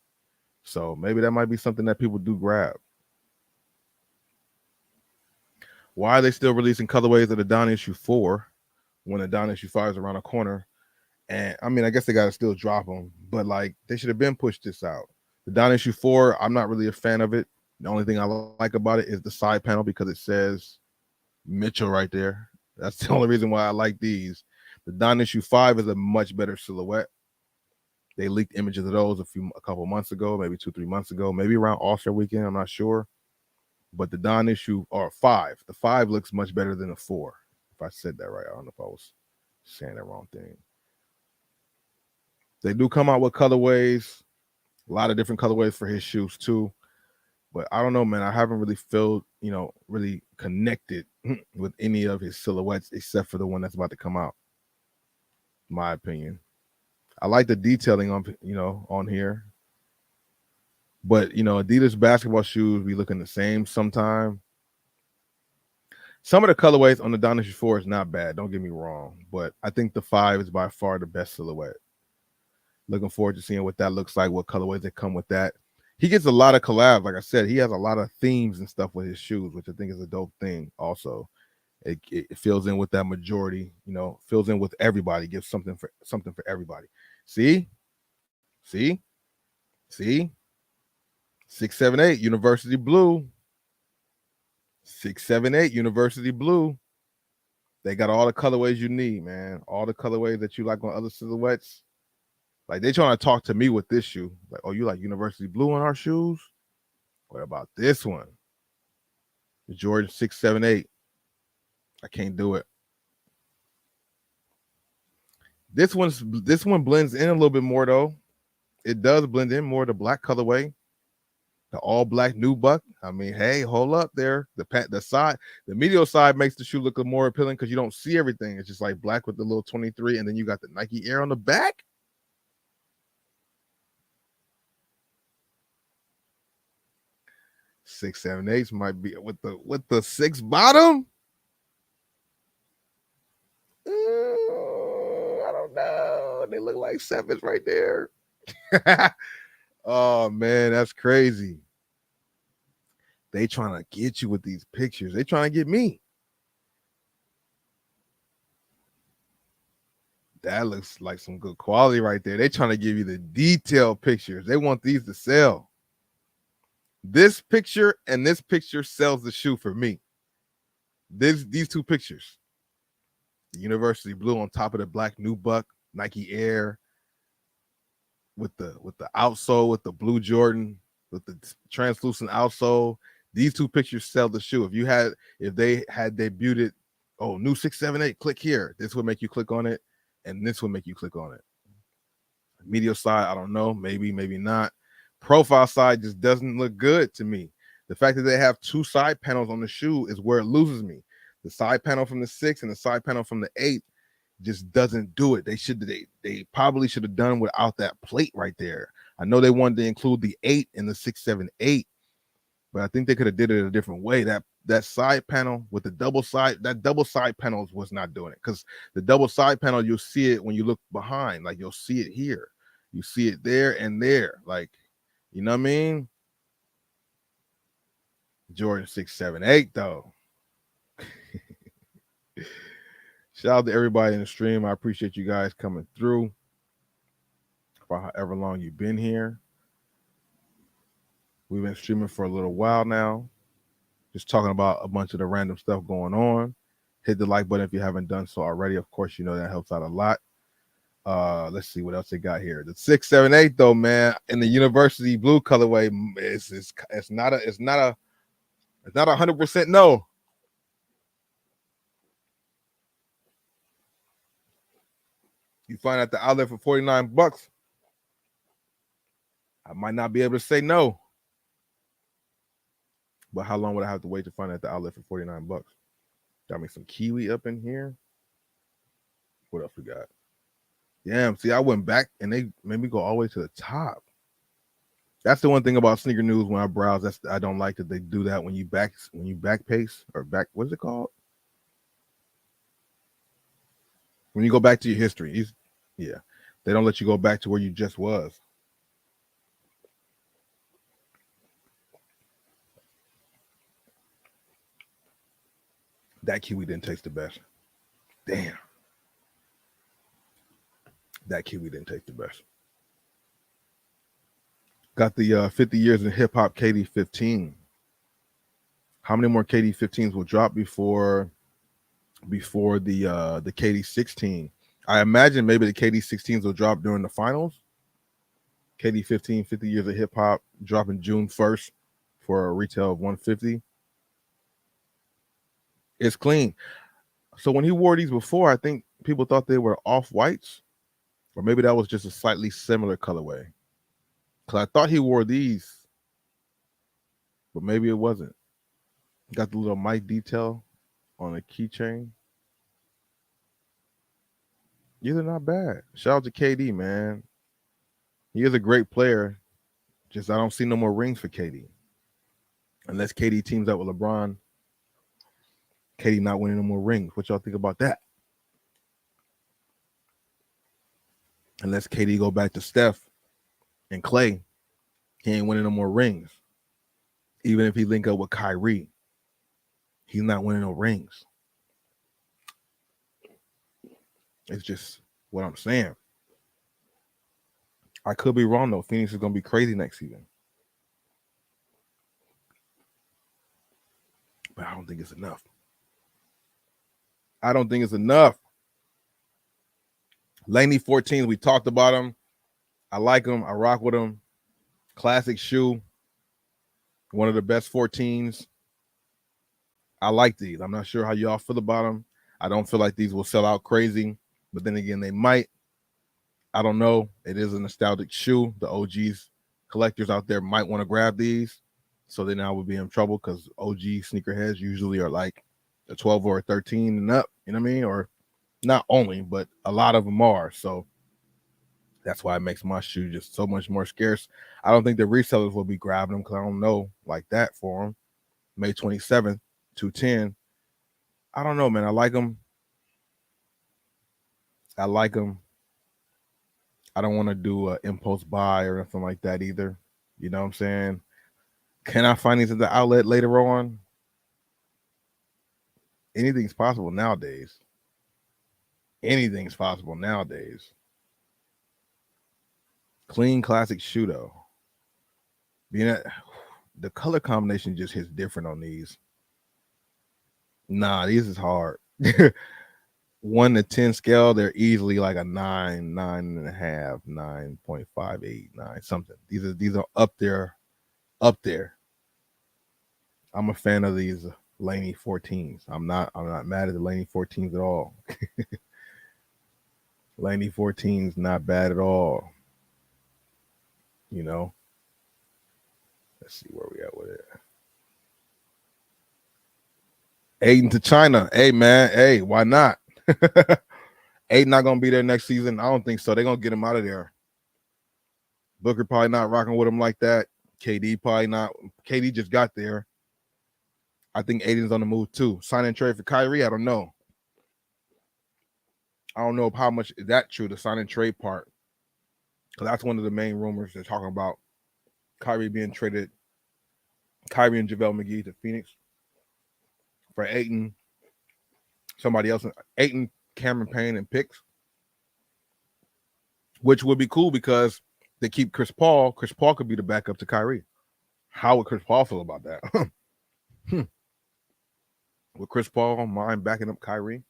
So maybe that might be something that people do grab. Why are they still releasing colorways of the Don Issue 4 when the Don Issue 5 is around the corner? And I mean, I guess they got to still drop them, but like they should have been pushed this out. The Don Issue 4, I'm not really a fan of it. The only thing I like about it is the side panel because it says Mitchell right there. That's the only reason why I like these. The Don Issue 5 is a much better silhouette. They leaked images of those a couple months ago, maybe 2-3 months ago, maybe around All-Star weekend. I'm not sure. But the Don Issue or 5, the 5 looks much better than the 4. If I said that right, I don't know if I was saying the wrong thing. They do come out with colorways, a lot of different colorways for his shoes too. But I don't know, man. I haven't really felt, really connected with any of his silhouettes except for the one that's about to come out. My opinion. I like the detailing on here. But Adidas basketball shoes be looking the same sometime. Some of the colorways on the Don Issue 4 is not bad. Don't get me wrong, but I think the 5 is by far the best silhouette. Looking forward to seeing what that looks like, what colorways that come with that. He gets a lot of collabs. Like I said, he has a lot of themes and stuff with his shoes, which I think is a dope thing. Also, it fills in with that majority. Fills in with everybody. Gives something for everybody. See. 678 University Blue. 678 University Blue. They got all the colorways you need, man. All the colorways that you like on other silhouettes. Like, they trying to talk to me with this shoe. Like, oh, you like University Blue on our shoes? What about this one? The Jordan 678. I can't do it. This one blends in a little bit more, though. It does blend in more, the black colorway. The all black nubuck. I mean, hey, hold up there. The medial side makes the shoe look more appealing because you don't see everything. It's just like black with the little 23, and then you got the Nike Air on the back. Six, 7, 8 might be with the 6 bottom. I don't know. They look like 7s right there. Oh man, that's crazy. They trying to get you with these pictures. They trying to get me. That looks like some good quality right there. They trying to give you the detailed pictures. They want these to sell. This picture and this picture sells the shoe for me. These two pictures. The University Blue on top of the black nubuck, Nike Air, with the outsole, with the blue Jordan, with the translucent outsole. These two pictures sell the shoe. If they had debuted it, new 678, click here. This would make you click on it, and this would make you click on it. Medial side, I don't know, maybe not. Profile side just doesn't look good to me. The fact that they have 2 side panels on the shoe is where it loses me. The side panel from the 6 and the side panel from the 8 just doesn't do it. They probably should have done without that plate right there. I know they wanted to include the 8 in the 678, but I think they could have did it a different way. That side panel with the double side panels was not doing it, because the double side panel, you'll see it when you look behind. Like, you'll see it here. You see it there and there. Like, you know what I mean? Jordan 678 though. Shout out to everybody in the stream. I appreciate you guys coming through for however long you've been here. We've been streaming for a little while now, just talking about a bunch of the random stuff going on. Hit the like button if you haven't done so already. Of course, that helps out a lot. Let's see what else they got here. The 678 though, man, in the University Blue colorway, it's not a 100% no. You find at the outlet for $49, I might not be able to say no. But how long would I have to wait to find at the outlet for $49? Got me some kiwi up in here. What else we got? Damn, see, I went back and they made me go all the way to the top. That's the one thing about sneaker news when I browse. I don't like that they do that when you back pace or back. What's it called? When you go back to your history, they don't let you go back to where you just was. That kiwi didn't taste the best. Damn. That kiwi didn't taste the best. Got the 50 years in hip hop KD 15. How many more KD 15s will drop before the KD 16? I imagine maybe the KD 16s will drop during the finals. KD 15, 50 Years of Hip Hop, dropping June 1st for a retail of $150. It's clean. So when he wore these before, I think people thought they were off-whites, or maybe that was just a slightly similar colorway. Because I thought he wore these, but maybe it wasn't. Got the little mic detail on the keychain. These are not bad. Shout out to KD, man. He is a great player. Just I don't see no more rings for KD. Unless KD teams up with LeBron, KD not winning no more rings. What y'all think about that? Unless KD go back to Steph and Clay, he ain't winning no more rings. Even if he link up with Kyrie, he's not winning no rings. It's just what I'm saying. I could be wrong, though. Phoenix is going to be crazy next season. But I don't think it's enough. I don't think it's enough. Laney 14s, we talked about them. I like them. I rock with them. Classic shoe. One of the best 14s. I like these. I'm not sure how y'all feel about them. I don't feel like these will sell out crazy. But then again, they might. I don't know. It is a nostalgic shoe. The OGs collectors out there might want to grab these. So then I would be in trouble because OG sneakerheads usually are like a 12 or a 13 and up. You know what I mean? Or not only, but a lot of them are. So that's why it makes my shoe just so much more scarce. I don't think the resellers will be grabbing them because I don't know like that for them. May 27th, 210. I don't know, man. I like them. I like them. I don't want to do an impulse buy or nothing like that either. You know what I'm saying? Can I find these at the outlet later on? Anything's possible nowadays. Anything's possible nowadays. Clean classic shoe though. Being at the color combination just hits different on these. Nah, these is hard. 1 to 10 scale, they're easily like a 9, 9.5, 9.58, 9 something. These are up there. I'm a fan of these Laney 14s. I'm not mad at the Laney 14s at all. Laney 14s not bad at all. You know. Let's see where we at with it. Aiden to China. Hey man, hey, why not? Aiden not gonna be there next season. I don't think so. They're gonna get him out of there. Booker probably not rocking with him like that. KD probably not. KD just got there. I think Aiden's on the move too. Sign and trade for Kyrie. I don't know. I don't know how much is that true, the sign and trade part. Because that's one of the main rumors they're talking about. Kyrie being traded. Kyrie and JaVale McGee to Phoenix for Ayton. Somebody else. Ayton, Cameron Payne, and picks. Which would be cool because they keep Chris Paul. Chris Paul could be the backup to Kyrie. How would Chris Paul feel about that? Would Chris Paul mind backing up Kyrie?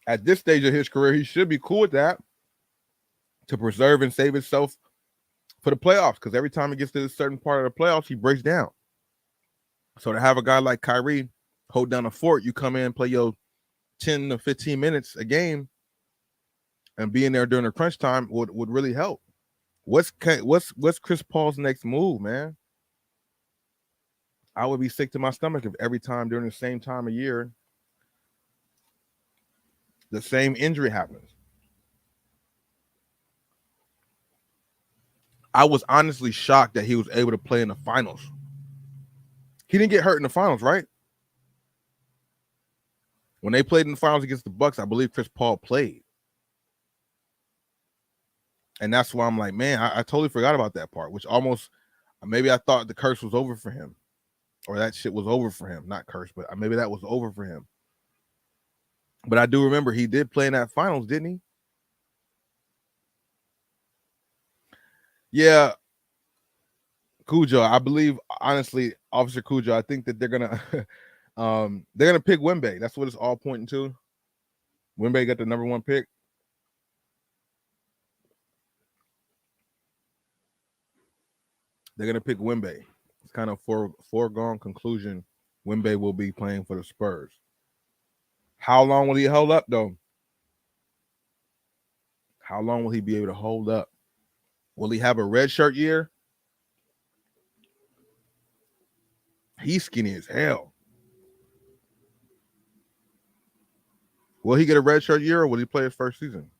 At this stage of his career, he should be cool with that to preserve and save himself for the playoffs. Because every time he gets to a certain part of the playoffs, he breaks down. So to have a guy like Kyrie hold down a fort, you come in, play your 10 to 15 minutes a game, and being there during the crunch time would really help. What's Chris Paul's next move, man? I would be sick to my stomach if every time during the same time of year, the same injury happens. I was honestly shocked that he was able to play in the finals. He didn't get hurt in the finals, right? When they played in the finals against the Bucks, I believe Chris Paul played. And that's why I'm like, man, I totally forgot about that part, which almost, maybe I thought the curse was over for him. Or that shit was over for him. Not curse, but maybe that was over for him. But I do remember he did play in that finals, didn't he? Yeah. Cujo, I believe, honestly, Officer Cujo, I think that they're going to They're gonna pick Wemby. That's what it's all pointing to. Wemby got the number 1 pick. They're gonna pick Wemby. It's kind of foregone conclusion. Wemby will be playing for the Spurs. How long will he hold up though? How long will he be able to hold up? Will he have a red shirt year? He's skinny as hell. Will he get a red shirt year or will he play his first season?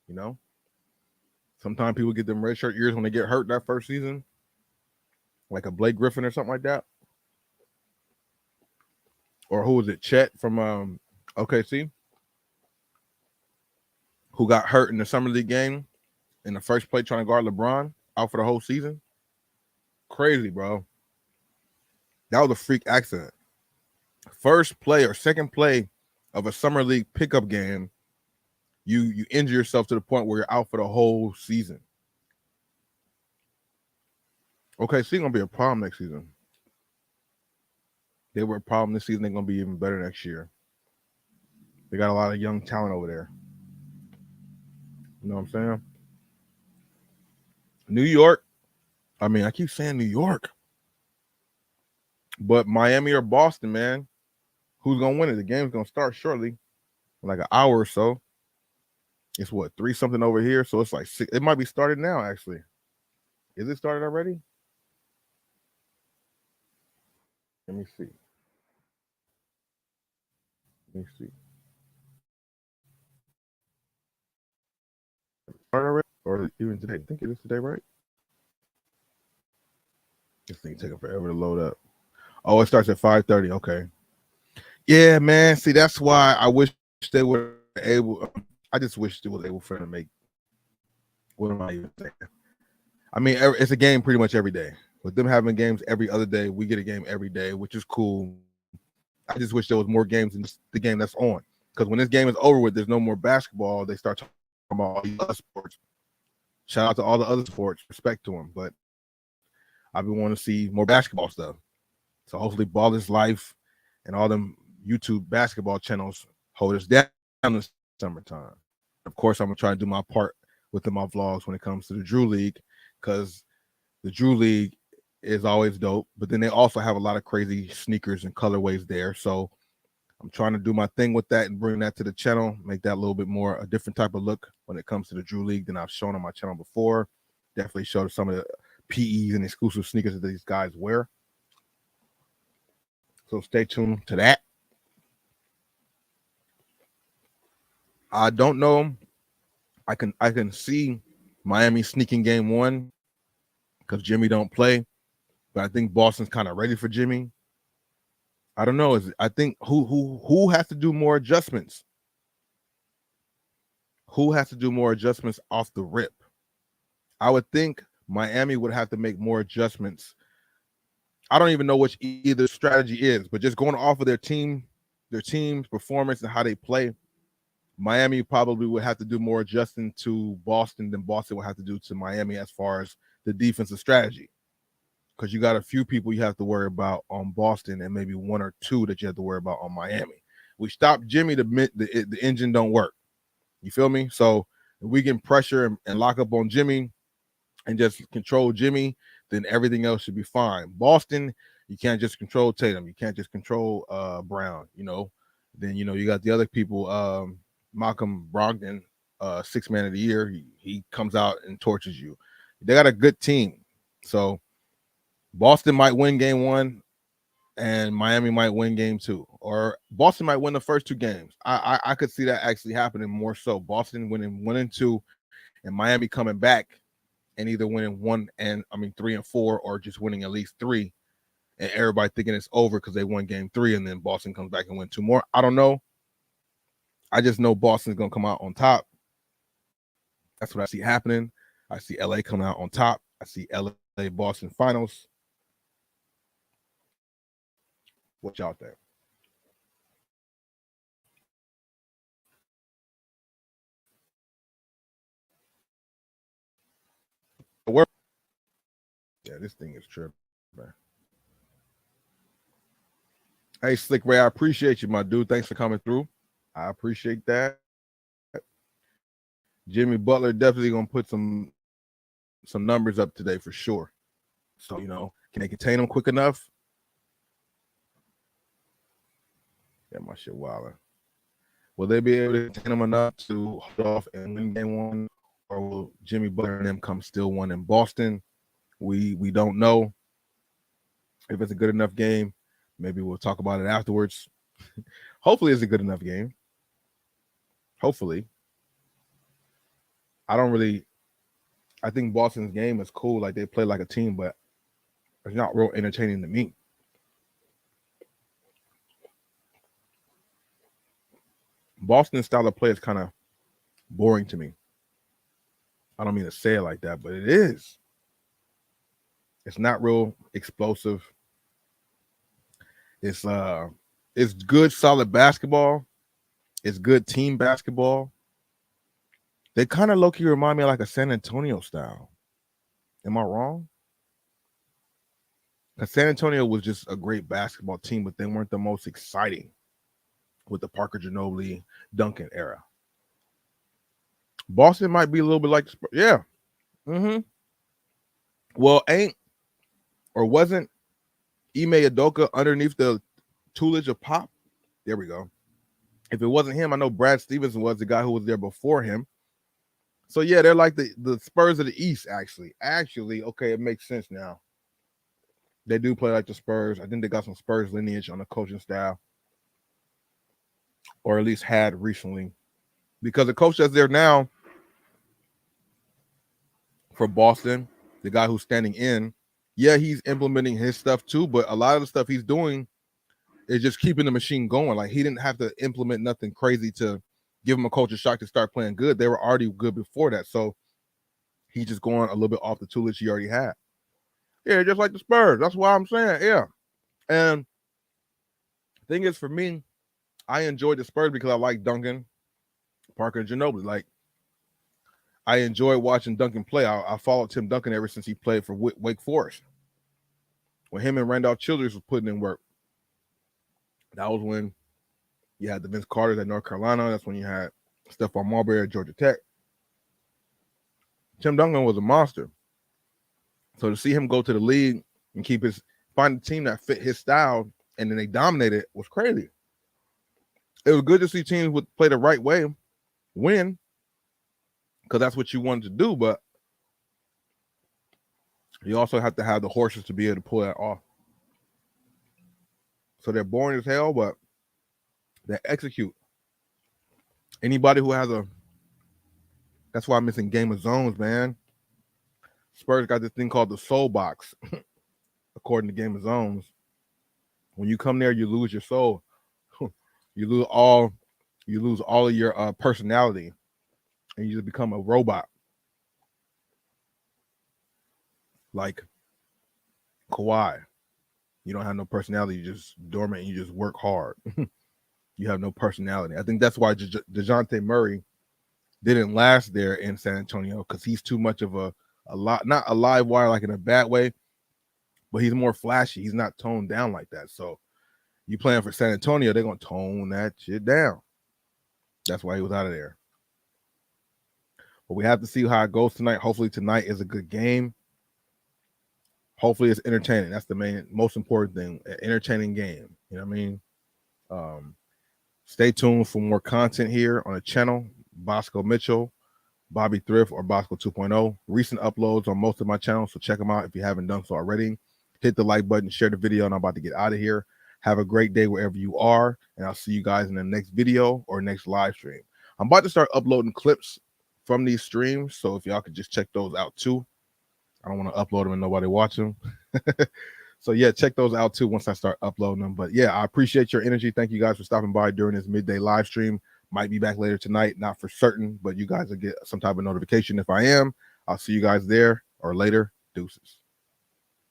You know? Sometimes people get them red shirt years when they get hurt that first season. Like a Blake Griffin or something like that. Or who was it? Chet from OKC? Who got hurt in the Summer League game in the first play trying to guard LeBron out for the whole season. Crazy, bro. That was a freak accident. First play or second play of a Summer League pickup game, you injure yourself to the point where you're out for the whole season. Okay, so it's gonna be a problem next season. They were a problem this season. They're gonna be even better next year. They got a lot of young talent over there. You know what I'm saying? New York. I mean, I keep saying New York, but Miami or Boston, man. Who's gonna win it? The game's gonna start shortly, in like an hour or so. It's what 3 something over here, so it's like 6. It might be started now. Actually, is it started already? Let me see. Let me see. Started already, or even today? I think it is today, right? This thing taking forever to load up. Oh, it starts at 5:30. Okay. Yeah, man. See, that's why I wish they were able. I just wish they was able for them to make. What am I even saying? I mean, it's a game pretty much every day. With them having games every other day, we get a game every day, which is cool. I just wish there was more games in the game that's on. Because when this game is over with, there's no more basketball. They start talking about all the other sports. Shout out to all the other sports. Respect to them. But I've been wanting to see more basketball stuff. So hopefully Ball is Life and all them YouTube basketball channels hold us down in the summertime. Of course, I'm going to try to do my part within my vlogs when it comes to the Drew League, because the Drew League is always dope, but then they also have a lot of crazy sneakers and colorways there. So I'm trying to do my thing with that and bring that to the channel, make that a little bit more a different type of look when it comes to the Drew League than I've shown on my channel before. Definitely showed some of the PEs and exclusive sneakers that these guys wear. So stay tuned to that. I don't know. I can see Miami sneaking game 1 because Jimmy don't play, but I think Boston's kind of ready for Jimmy. I don't know. I think who has to do more adjustments? Who has to do more adjustments off the rip? I would think Miami would have to make more adjustments. I don't even know which either strategy is, but just going off of their team's performance and how they play, Miami probably would have to do more adjusting to Boston than Boston would have to do to Miami as far as the defensive strategy. Because you got a few people you have to worry about on Boston and maybe 1 or 2 that you have to worry about on Miami. We stop Jimmy, the engine don't work. You feel me? So if we can pressure and lock up on Jimmy and just control Jimmy, then everything else should be fine. Boston, you can't just control Tatum. You can't just control Brown, Then, you got the other people, Malcolm Brogdon, 6th man of the year. He comes out and torches you. They got a good team. So Boston might win game 1 and Miami might win game 2, or Boston might win the first 2 games. I could see that actually happening more so. Boston winning 1 and 2 and Miami coming back and either winning 3 and 4, or just winning at least 3, and everybody thinking it's over because they won game 3 and then Boston comes back and win 2 more. I don't know. I just know Boston's going to come out on top. That's what I see happening. I see LA coming out on top. I see LA Boston finals. What y'all think? Yeah, this thing is tripping. Hey, Slick Ray, I appreciate you, my dude. Thanks for coming through. I appreciate that. Jimmy Butler definitely gonna put some numbers up today for sure. So, can they contain him quick enough? Yeah, my shit wilder. Will they be able to contain him enough to hold off and win game one? Or will Jimmy Butler and them come still one in Boston? We don't know. If it's a good enough game, maybe we'll talk about it afterwards. Hopefully it's a good enough game. Hopefully. I think Boston's game is cool. Like, they play like a team, but it's not real entertaining to me. Boston's style of play is kind of boring to me. I don't mean to say it like that, but it is. It's not real explosive. It's good, solid basketball. It's good team basketball. They kind of low-key remind me of like a San Antonio style. Am I wrong? Because San Antonio was just a great basketball team, but they weren't the most exciting with the Parker Ginobili, Duncan era. Boston might be a little bit like, yeah. Well, wasn't Ime Udoka underneath the tutelage of Pop? There we go. If it wasn't him, I know Brad Stevens was the guy who was there before him. So, yeah, they're like the Spurs of the East, actually. Actually, okay, it makes sense now. They do play like the Spurs. I think they got some Spurs lineage on the coaching staff, or at least had recently. Because the coach that's there now for Boston, the guy who's standing in, yeah, he's implementing his stuff too, but a lot of the stuff he's doing is just keeping the machine going. Like, he didn't have to implement nothing crazy to give him a culture shock to start playing good. They were already good before that. So he's just going a little bit off the toolage he already had. Yeah, just like the Spurs. That's why I'm saying, yeah. And the thing is, for me, I enjoyed the Spurs because I like Duncan, Parker, and Ginobili. Like, I enjoy watching Duncan play. I followed Tim Duncan ever since he played for Wake Forest. When him and Randolph Childress was putting in work, that was when you had the Vince Carters at North Carolina. That's when you had Stephon Marbury at Georgia Tech. Tim Duncan was a monster. So to see him go to the league and find a team that fit his style and then they dominated was crazy. It was good to see teams would play the right way, win, because that's what you wanted to do, but you also have to have the horses to be able to pull that off. So they're boring as hell, but they execute. Anybody who has that's why I'm missing Game of Zones, man. Spurs got this thing called the Soul Box, according to Game of Zones. When you come there, you lose your soul. You lose all of your personality, and you just become a robot. Like Kawhi. You don't have no personality. You're just dormant and you just work hard. You have no personality. I think that's why DeJounte Murray didn't last there in San Antonio, because he's too much of not a live wire like in a bad way, but he's more flashy. He's not toned down like that. So you playing for San Antonio, they're going to tone that shit down. That's why he was out of there. But we have to see how it goes tonight. Hopefully tonight is a good game. Hopefully it's entertaining. That's the most important thing, an entertaining game. You know what I mean? Stay tuned for more content here on the channel. Bosco Mitchell, Bobby Thrift, or Bosco 2.0. Recent uploads on most of my channels, so check them out if you haven't done so already. Hit the like button, share the video, and I'm about to get out of here. Have a great day wherever you are, and I'll see you guys in the next video or next live stream. I'm about to start uploading clips from these streams, so if y'all could just check those out too. I don't want to upload them and nobody watch them. So yeah, check those out too once I start uploading them. But yeah, I appreciate your energy. Thank you guys for stopping by during this midday live stream. Might be back later tonight, not for certain, but you guys will get some type of notification if I am. I'll see you guys there or later. Deuces.